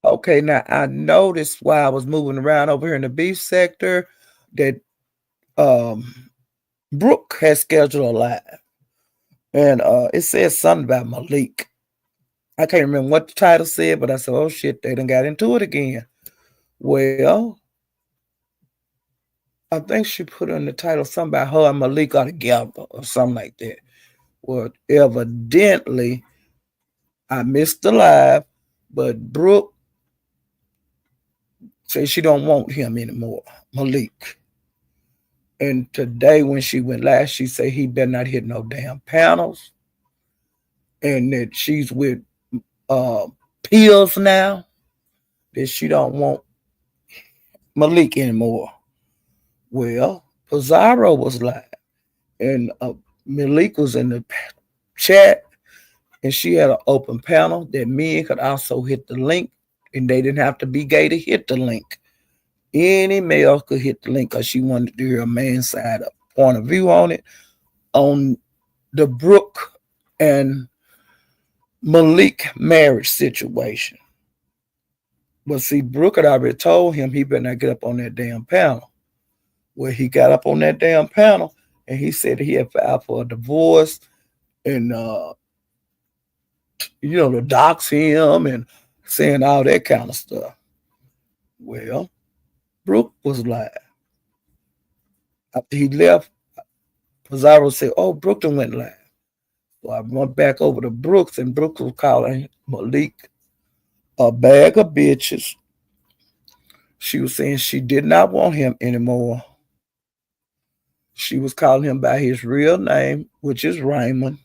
Okay, now I noticed while I was moving around over here in the beef sector that Brooke has scheduled a live. And it says something about Malik. I can't remember what the title said, but I said, oh shit, they done got into it again. Well, I think she put in the title something about her and Malik are together or something like that. Well, evidently, I missed the live, but Brooke said she don't want him anymore, Malik. And today when she went live, she said he better not hit no damn panels. And that she's with uh, pills now that she don't want Malik anymore. Well, Pizarro was live, and Malik was in the chat, and she had an open panel that men could also hit the link, and they didn't have to be gay to hit the link. Any male could hit the link because she wanted to hear a man's side of point of view on it, on the Brooke and Malik marriage situation. But see, Brooke had already told him he better not get up on that damn panel. Well, he got up on that damn panel and he said he had filed for a divorce and to dox him and saying all that kind of stuff. Well, Brooke was live. After he left, Pizarro said, "Oh, Brooke done went live." So I went back over to Brooks, and Brooks was calling Malik a bag of bitches. She was saying she did not want him anymore. She was calling him by his real name, which is Raymond.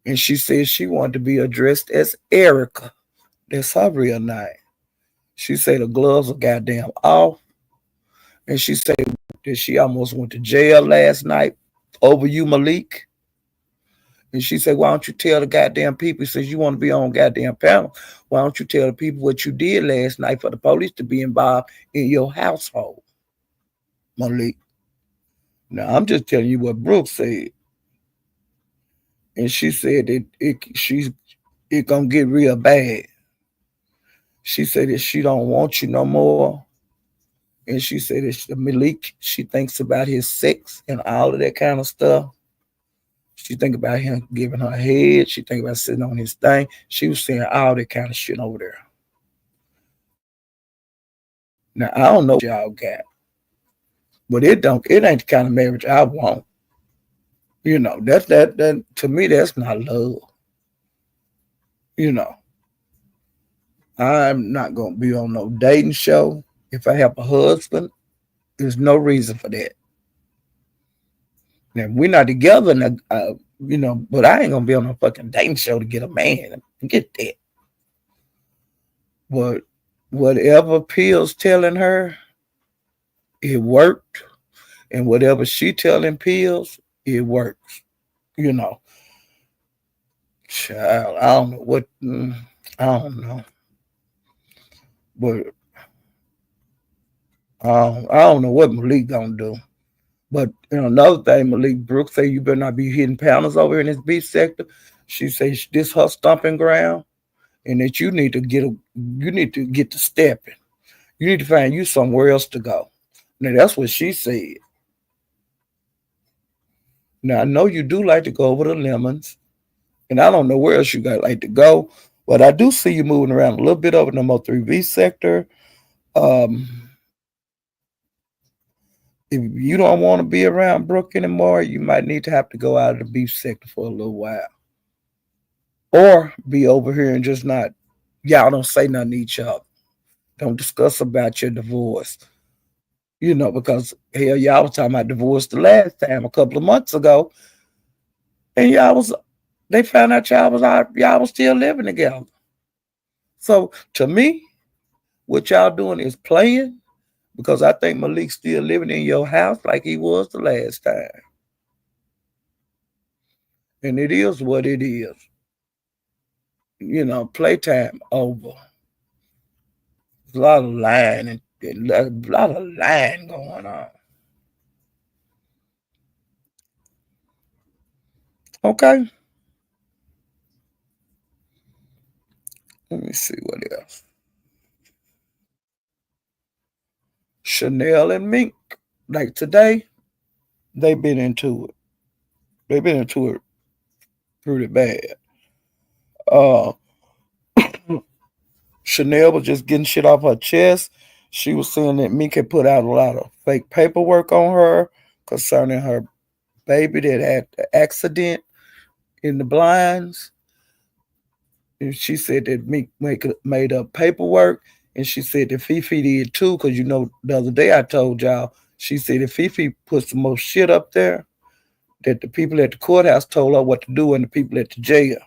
And she said she wanted to be addressed as Erica. That's her real name. She said the gloves are goddamn off. And she said that she almost went to jail last night over you, Malik. And she said, why don't you tell the goddamn people, since you want to be on goddamn panel, why don't you tell the people what you did last night for the police to be involved in your household, Malik? Now, I'm just telling you what Brooke said. And she said that it gonna get real bad. She said that she don't want you no more. And she said that Malik, she thinks about his sex and all of that kind of stuff. She think about him giving her head. She think about sitting on his thing. She was saying all that kind of shit over there. Now I don't know what y'all got, but it ain't the kind of marriage I want. That to me that's not love. I'm not gonna be on no dating show. If I have a husband, there's no reason for that. Now we're not together, but I ain't gonna be on no fucking dating show to get a man. Get that. But whatever Pills telling her, it worked, and whatever she telling Pills, it works. Child, I don't know what. I don't know, but I don't know what Malik gonna do. But another thing, Malik Brooks say you better not be hitting pounders over in this beach sector. She says this her stomping ground, and that you need to get to stepping. You need to find you somewhere else to go. Now that's what she said. Now I know you do like to go over the lemons, and I don't know where else you got like to go, but I do see you moving around a little bit over in the Mo3V sector. If you don't want to be around Brooke anymore, you might need to have to go out of the beef sector for a little while. Or be over here and just not, y'all don't say nothing to each other. Don't discuss about your divorce. Because hell, y'all was talking about divorce the last time a couple of months ago. And they found out y'all was still living together. So to me, what y'all doing is playing, because I think Malik's still living in your house like he was the last time. And it is what it is. Playtime over. There's a lot of lying and a lot of lying going on. Okay. Let me see what else. Chanelle and Mink, like today, they've been into it. They've been into it pretty bad. Chanelle was just getting shit off her chest. She was saying that Mink had put out a lot of fake paperwork on her concerning her baby that had the accident in the blinds. And she said that Mink made up paperwork. And she said that Fifi did too, because the other day I told y'all, she said that Fifi put some more shit up there that the people at the courthouse told her what to do and the people at the jail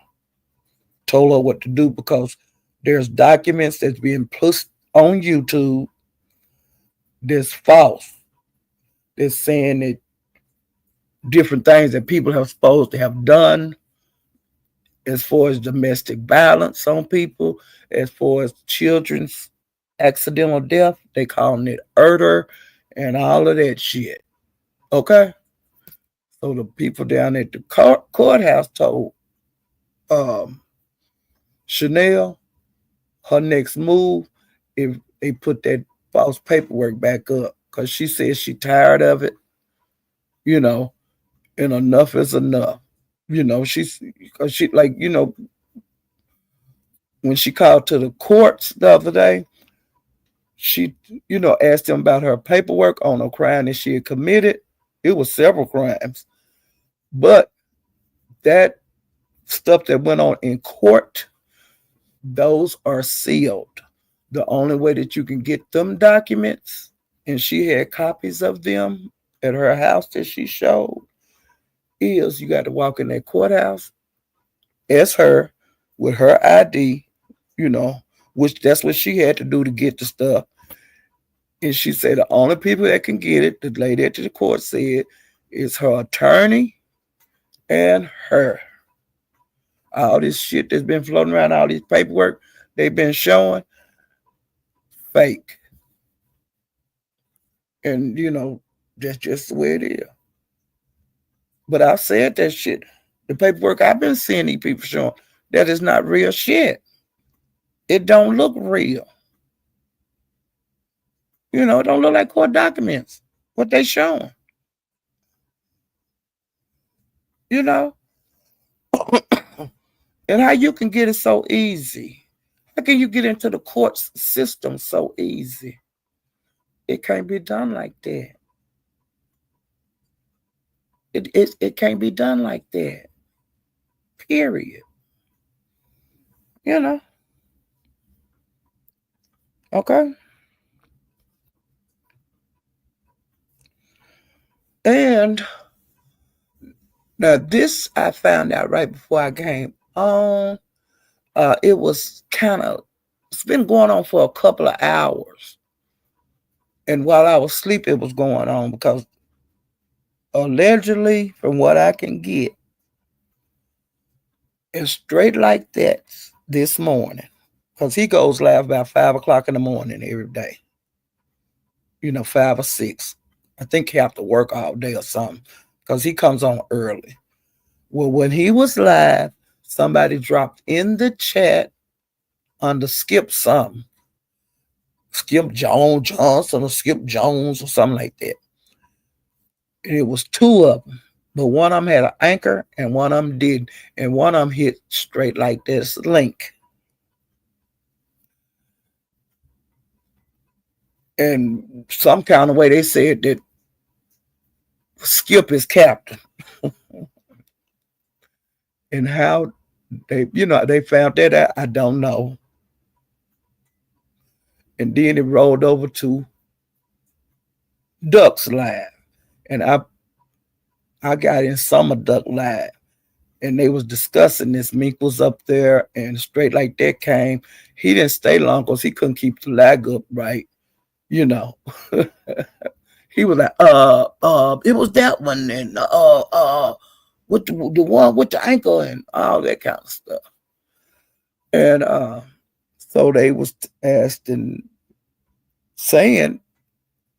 told her what to do because there's documents that's being put on YouTube that's false. That's saying that different things that people have supposed to have done as far as domestic violence on people, as far as children's accidental death, they calling it murder and all of that shit. Okay? So the people down at the courthouse told um, Chanelle her next move if they put that false paperwork back up because she says she tired of it, you know, and enough is enough. She's because she like when she called to the courts the other day, she asked them about her paperwork on a crime that she had committed. It was several crimes, but that stuff that went on in court, those are sealed. The only way that you can get them documents, and she had copies of them at her house that she showed, is you got to walk in that courthouse as her with her ID, which that's what she had to do to get the stuff. And she said the only people that can get it, the lady at the court said, is her attorney and her. All this shit that's been floating around, all this paperwork they've been showing, fake. And, that's just the way it is. But I said that shit. The paperwork I've been seeing these people showing, that is not real shit. It don't look real. It don't look like court documents, what they showing. And how you can get it so easy. How can you get into the court system so easy? It can't be done like that. It can't be done like that. Period. Okay. And now this I found out right before I came on. It was it's been going on for a couple of hours. And while I was asleep, it was going on because allegedly, from what I can get, it's straight like that this morning. Because he goes live about 5 o'clock in the morning every day. 5 or 6. I think he have to work all day or something because he comes on early. Well, when he was live, somebody dropped in the chat under Skip something. Skip Johnson or Skip Jones or something like that. And it was 2 of them. But one of them had an anchor and one of them didn't. And one of them hit straight like this link. And some kind of way they said that Skip is captain. And how they found that out, I don't know. And then it rolled over to Duck's Live. And I got in some of Duck Live. And they was discussing this. Mink was up there and straight like that came. He didn't stay long because he couldn't keep the lag up right. He was like, it was that one and with the one with the ankle and all that kind of stuff. And so they was asking, saying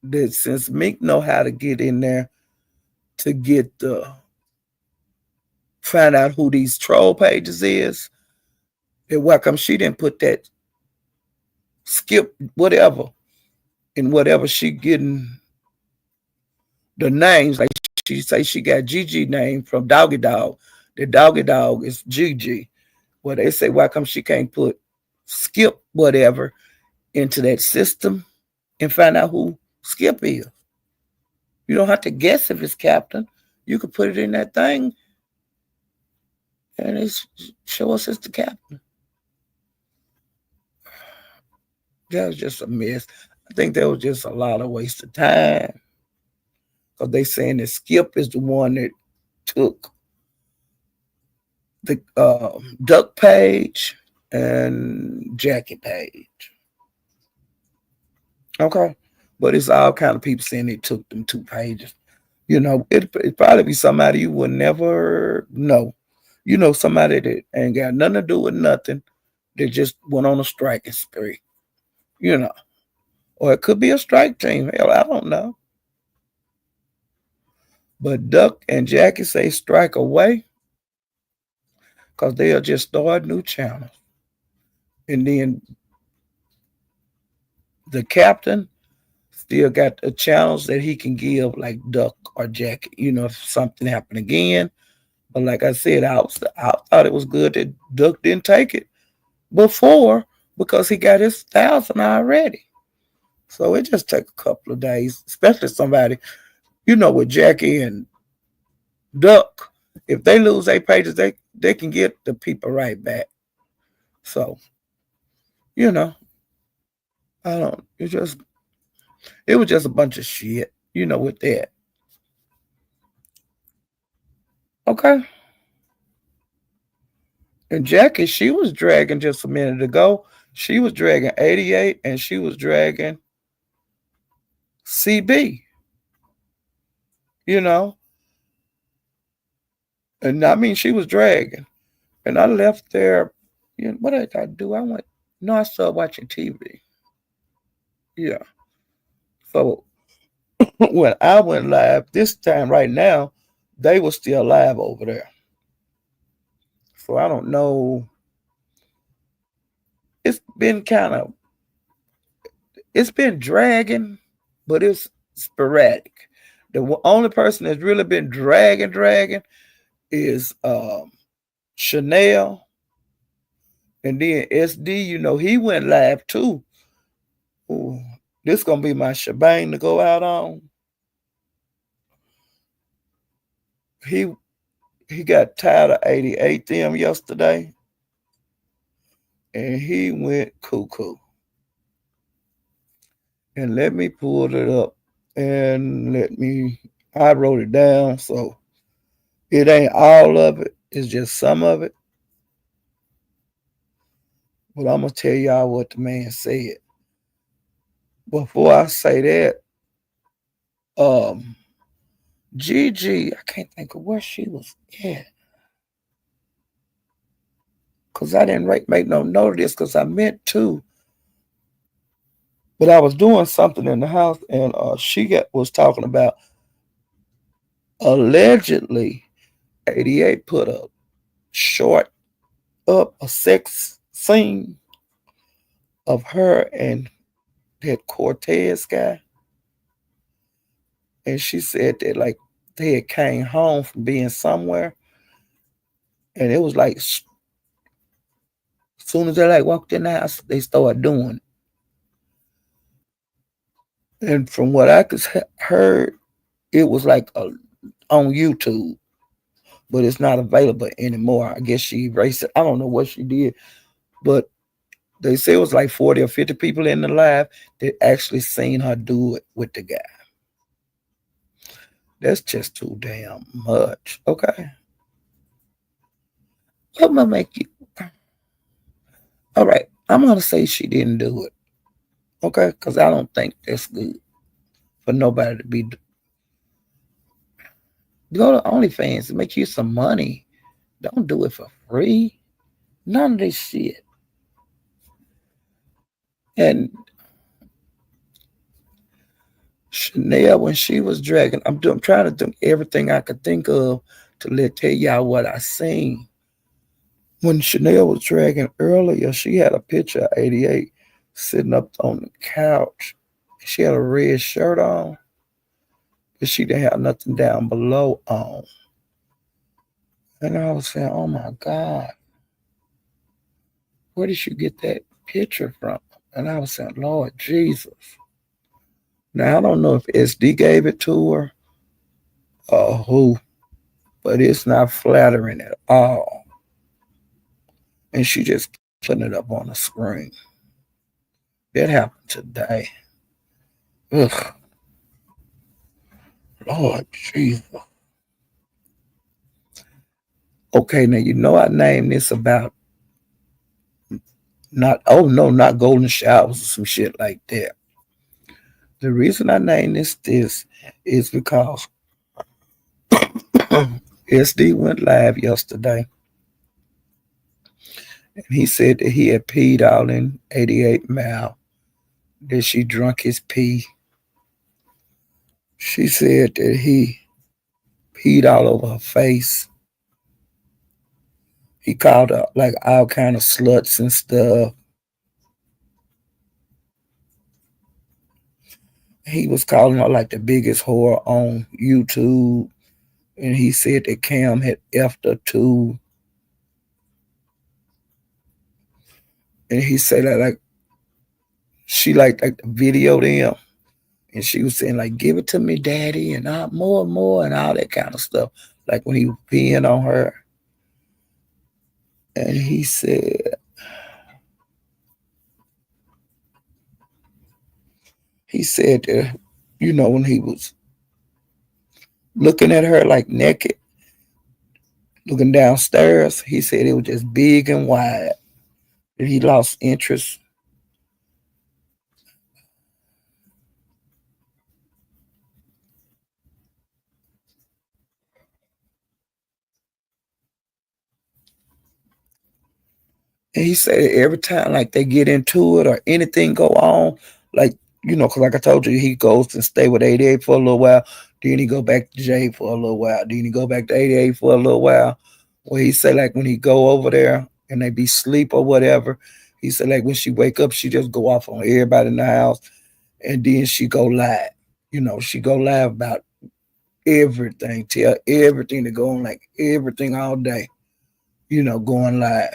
that since Mink know how to get in there to get find out who these troll pages is, and why come she didn't put that Skip whatever and whatever she getting the names, like she say she got Gigi name from Doggy Dog. The Doggy Dog is Gigi. Well, they say why come she can't put Skip whatever into that system and find out who Skip is. You don't have to guess if it's captain. You could put it in that thing and it's show us it's the captain. That was just a mess. I think there was just a lot of waste of time. Because they saying that Skip is the one that took the Duck page and Jackie page. Okay. But it's all kind of people saying they took them 2 pages. It'd probably be somebody you would never know. Somebody that ain't got nothing to do with nothing. They just went on a striking spree. You know. Or it could be a strike team. Hell, I don't know. But Duck and Jackie say strike away because they'll just start new channels. And then the captain still got the channels that he can give like Duck or Jackie, if something happened again. But like I said, I thought it was good that Duck didn't take it before because he got his 1,000 already. So it just took a couple of days, especially somebody, with Jackie and Duck. If they lose 8 pages, they can get the people right back. So, I don't. It was just a bunch of shit, with that. Okay. And Jackie, she was dragging just a minute ago. She was dragging 88 and she was dragging CB, you know. And I mean, she was dragging. And I left there. What did I do? No, I started watching TV. Yeah. So when I went live, this time right now, they were still live over there. So I don't know. It's been dragging, but it's sporadic. The only person that's really been dragging is Chanelle, and then SD. He went live too. Ooh, this gonna be my shebang to go out on. He got tired of 88 them yesterday, and he went cuckoo. And let me pull it up, and I wrote it down, so it ain't all of it. It's just some of it. But I'm gonna tell y'all what the man said. Before I say that, Gigi, I can't think of where she was at. Because I didn't make no note of this because I meant to. But I was doing something in the house and was talking about allegedly 88 put a sex scene of her and that Cortez guy. And she said that like they had came home from being somewhere. And it was like as soon as they like walked in the house, they started doing it. And from what I could heard, it was like on YouTube, but it's not available anymore. I guess she erased it. I don't know what she did, but they say it was like 40 or 50 people in the live that actually seen her do it with the guy. That's just too damn much. Okay. I'm gonna make you. All right. I'm gonna say she didn't do it. Okay, because I don't think that's good for nobody to be. Go to OnlyFans and make you some money. Don't do it for free. None of this shit. And Chanelle, when she was dragging, I'm trying to do everything I could think of to tell y'all what I seen. When Chanelle was dragging earlier, she had a picture of 88 sitting up on the couch. She had a red shirt on, but she didn't have nothing down below on. And I was saying, oh my God, where did you get that picture from? And I was saying, Lord Jesus. Now, I don't know if SD gave it to her or who, but it's not flattering at all. And she just putting it up on the screen. That happened today. Ugh. Lord Jesus. Okay, now you know I named this about not oh no, not golden showers or some shit like that. The reason I named this is because SD went live yesterday and he said that he had peed all in 88 Mile, that she drunk his pee. She said that he peed all over her face. He called her like all kind of sluts and stuff. He was calling her like the biggest whore on YouTube. And he said that Cam had effed her too. And he said that like she like the video them. And she was saying like, give it to me, daddy, and more and more and all that kind of stuff. Like when he was peeing on her. And he said that, when he was looking at her like naked, looking downstairs, he said it was just big and wide. And he lost interest. And he said every time like they get into it or anything go on, like, because like I told you, he goes and stay with 88 for a little while. Then he go back to J for a little while. Then he go back to 88 for a little while. Well, he said like when he go over there and they be sleep or whatever, he said like when she wake up, she just go off on everybody in the house, and then she go live. She go live about everything, tell everything to go on, like everything all day, going live.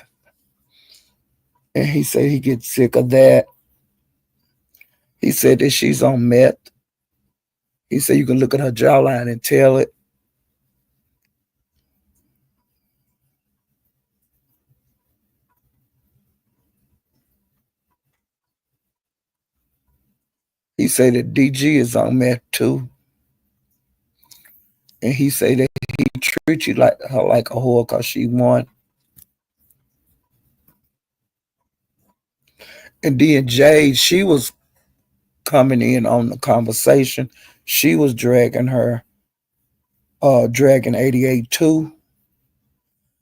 And he said he gets sick of that. He said that she's on meth. He said you can look at her jawline and tell it. He said that DG is on meth too. And he said that he treats you like her like a whore because she won. And then Jade, she was coming in on the conversation. She was dragging 88 too.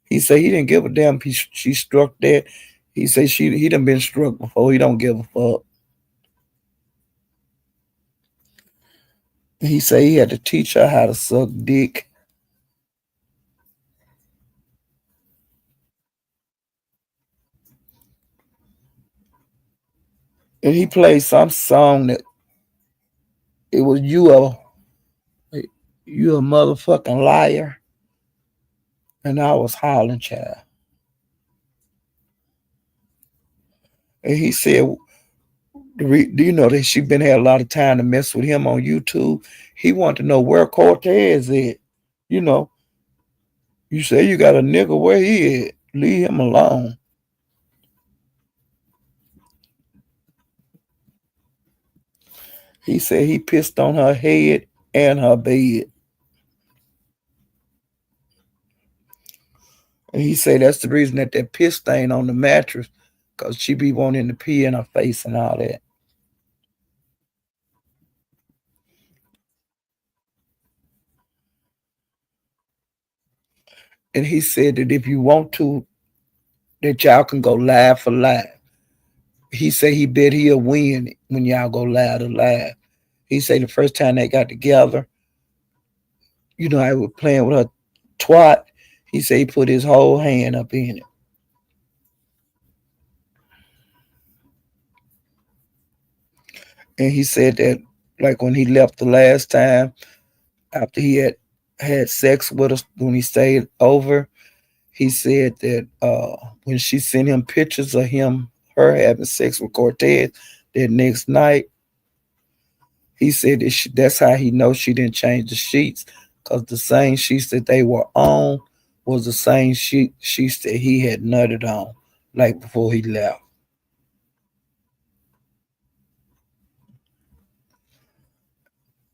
He said he didn't give a damn if she struck that. He said he done been struck before. He don't give a fuck. He said he had to teach her how to suck dick. And he played some song that it was you a motherfucking liar. And I was hollering, child. And he said, do you know that she been had a lot of time to mess with him on YouTube? He wanted to know where Cortez is. You know, you say you got a nigga, where he at? Leave him alone. He said he pissed on her head and her bed. And he said that's the reason that piss stain on the mattress, because she be wanting to pee in her face and all that. And he said that if you want to, that y'all can go live for live. He said he bet he'll win when y'all go live to live. He said the first time they got together, I was playing with her twat. He said he put his whole hand up in it. And he said that like when he left the last time, after he had sex with us when he stayed over, he said that when she sent him pictures of her having sex with Cortez that next night, he said that's how he knows she didn't change the sheets, because the same sheets that they were on was the same sheets that he had nutted on, like before he left.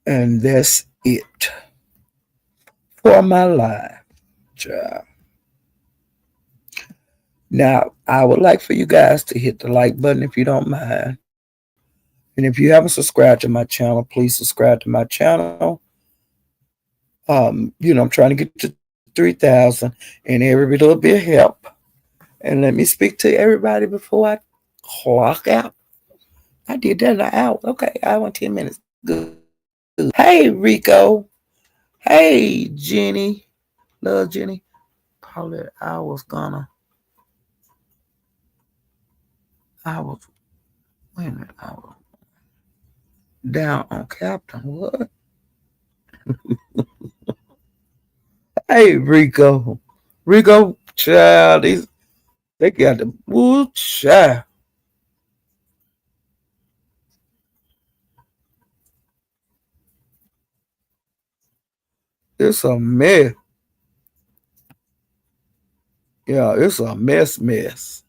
And that's it for my life, child. Now, I would like for you guys to hit the like button if you don't mind. And if you haven't subscribed to my channel, please subscribe to my channel. I'm trying to get to 3,000 and every little bit help. And let me speak to everybody before I clock out. I did that in an hour. Okay, hour and 10 minutes. Good. Hey, Rico. Hey, Jenny. Love Jenny. Paulette, I was, wait a minute, I was down on Captain. What? Hey, Rico. Rico, child, they got the woo child. It's a mess. Yeah, it's a mess.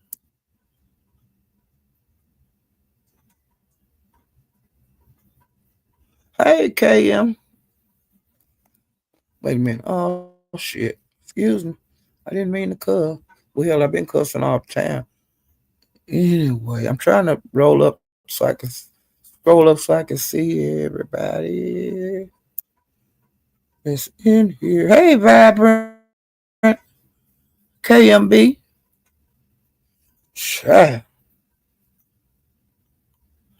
Hey, KM. Wait a minute. Oh, shit. Excuse me. I didn't mean to cuss. Well, hell, I've been cussing all the time. Anyway, I'm trying to roll up so I can see everybody that's in here. Hey, Vibrant. KMB. Shy.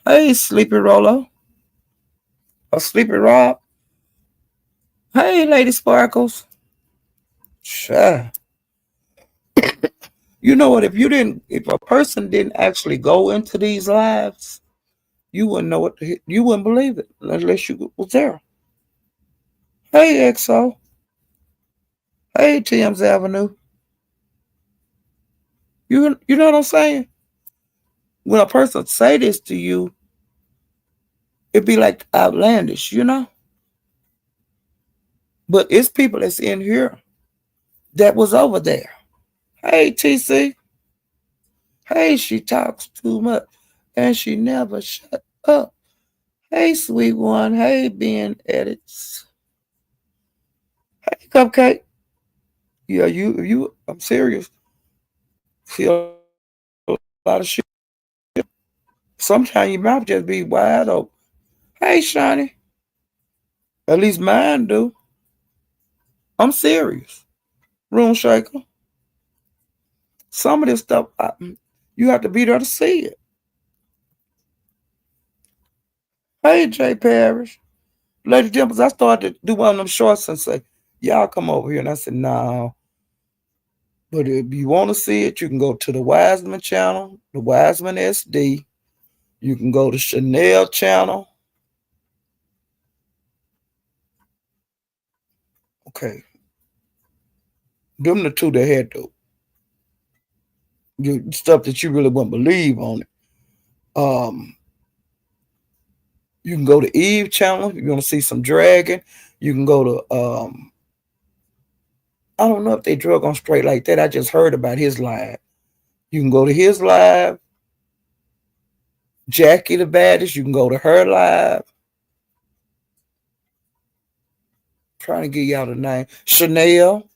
Hey, Sleepy Rolo. Or Sleepy Rob. Hey, Lady Sparkles. Shy. You know what? If a person didn't actually go into these lives, you wouldn't know you wouldn't believe it unless you was there. Hey, EXO. Hey, Tim's Avenue. You know what I'm saying? When a person say this to you, it'd be like outlandish. But it's people that's in here that was over there. Hey, TC. Hey, she talks too much and she never shut up. Hey, sweet one. Hey, Ben Edits. Hey, Cupcake. Yeah, I'm serious. See a lot of shit. Sometimes your mouth just be wide open. Hey, Shiny. At least mine do. I'm serious. Room shaker. Some of this stuff, you have to be there to see it. Hey, Jay Parrish. Lady Dimples, I started to do one of them shorts and say, y'all come over here. And I said, no. But if you want to see it, you can go to the Wiseman channel, the Wiseman SD. You can go to Chanelle channel. Okay. Them the two that had the stuff that you really wouldn't believe on it. You can go to Eve channel if you want to see some dragon. You can go to I don't know if they drug on straight like that. I just heard about his live. You can go to his live. Jackie the baddest, you can go to her live. Trying to get y'all the name. Chanelle,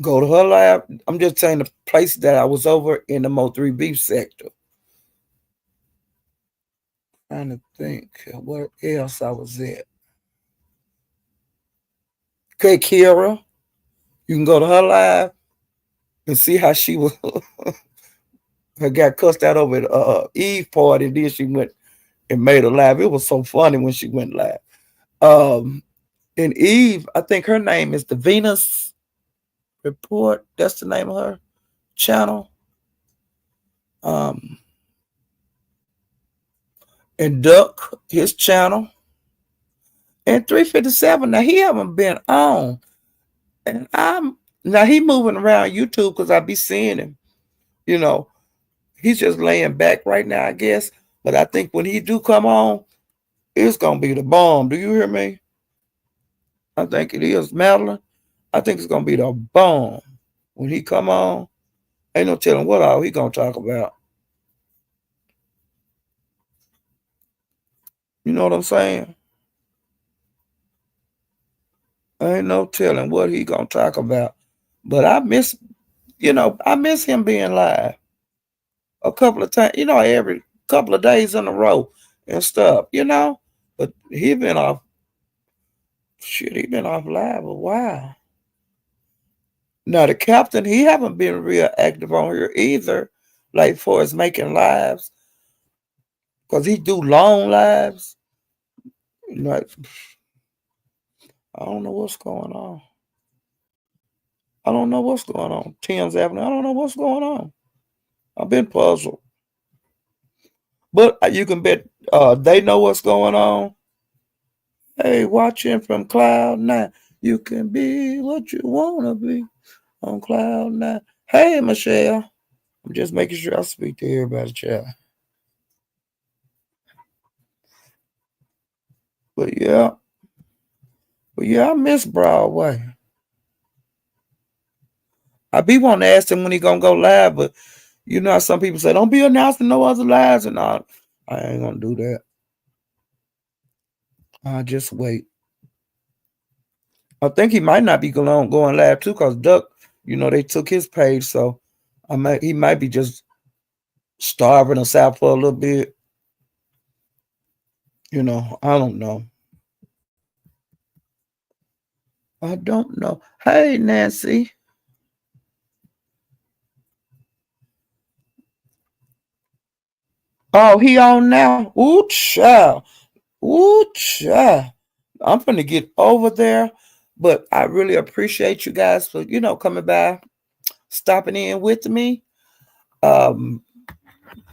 go to her live. I'm just saying the place that I was over in the Mo3 beef sector. Trying to think where else I was at. Okay, Kira, you can go to her live and see how she was. Her got cussed out over at Eve party. And then she went and made a live. It was so funny when she went live. And Eve, I think her name is the Venus Report. That's the name of her channel. Um, and Duck, his channel. And 357. Now he haven't been on. And now he moving around YouTube because I be seeing him. You know, he's just laying back right now, I guess. But I think when he do come on, it's gonna be the bomb. Do you hear me? I think it is, Madeline. I think it's gonna be the bomb when he come on. Ain't no telling what all he gonna talk about. You know what I'm saying? Ain't no telling what he gonna talk about. But I miss I miss him being live a couple of times, every couple of days in a row and stuff. But he been off live a while. Now the captain, he haven't been real active on here either, like for as making lives, because he do long lives. Like, I don't know what's going on. I don't know what's going on. Thames Avenue, I don't know what's going on. I've been puzzled. But you can bet they know what's going on. Hey, watching from Cloud 9. You can be what you want to be on Cloud 9. Hey, Michelle. I'm just making sure I speak to everybody, child. But yeah. I miss Broadway. I be wanting to ask him when he gonna go live, but you know how some people say, don't be announcing no other lives and all. I ain't gonna do that. I'll just wait. I think he might not be going live too, because Duck, they took his page, so he might be just starving us out for a little bit. I don't know. I don't know. Hey, Nancy. Oh, he on now? Ooh, child. Ooh, child. I'm gonna get over there, but I really appreciate you guys for, coming by, stopping in with me. Um,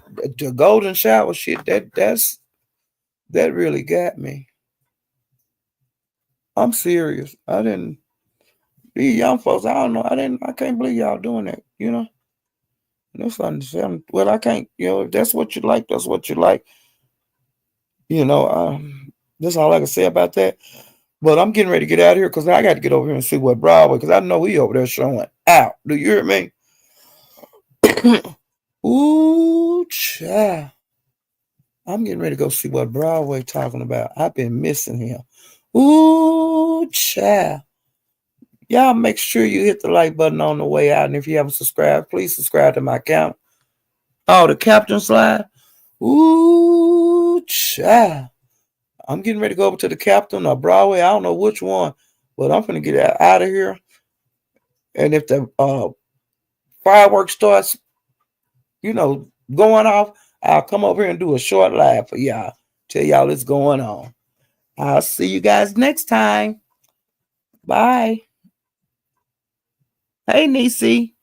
the golden shower shit, that really got me. I'm serious. I didn't These young folks, I don't know. I can't believe y'all doing that. That's understandable. Well, I can't, if that's what you like, that's what you like. That's all I can say about that. But I'm getting ready to get out of here because I got to get over here and see what Broadway, because I know he over there showing out. Do you hear me? Ooh, child. I'm getting ready to go see what Broadway talking about. I've been missing him. Ooh, child. Y'all make sure you hit the like button on the way out. And if you haven't subscribed, please subscribe to my account. Oh, the Captain Slide. Ooh, child. I'm getting ready to go over to the Captain or Broadway. I don't know which one, but I'm going to get out of here. And if the fireworks starts, going off, I'll come over here and do a short live for y'all. Tell y'all what's going on. I'll see you guys next time. Bye. Hey, Nisi.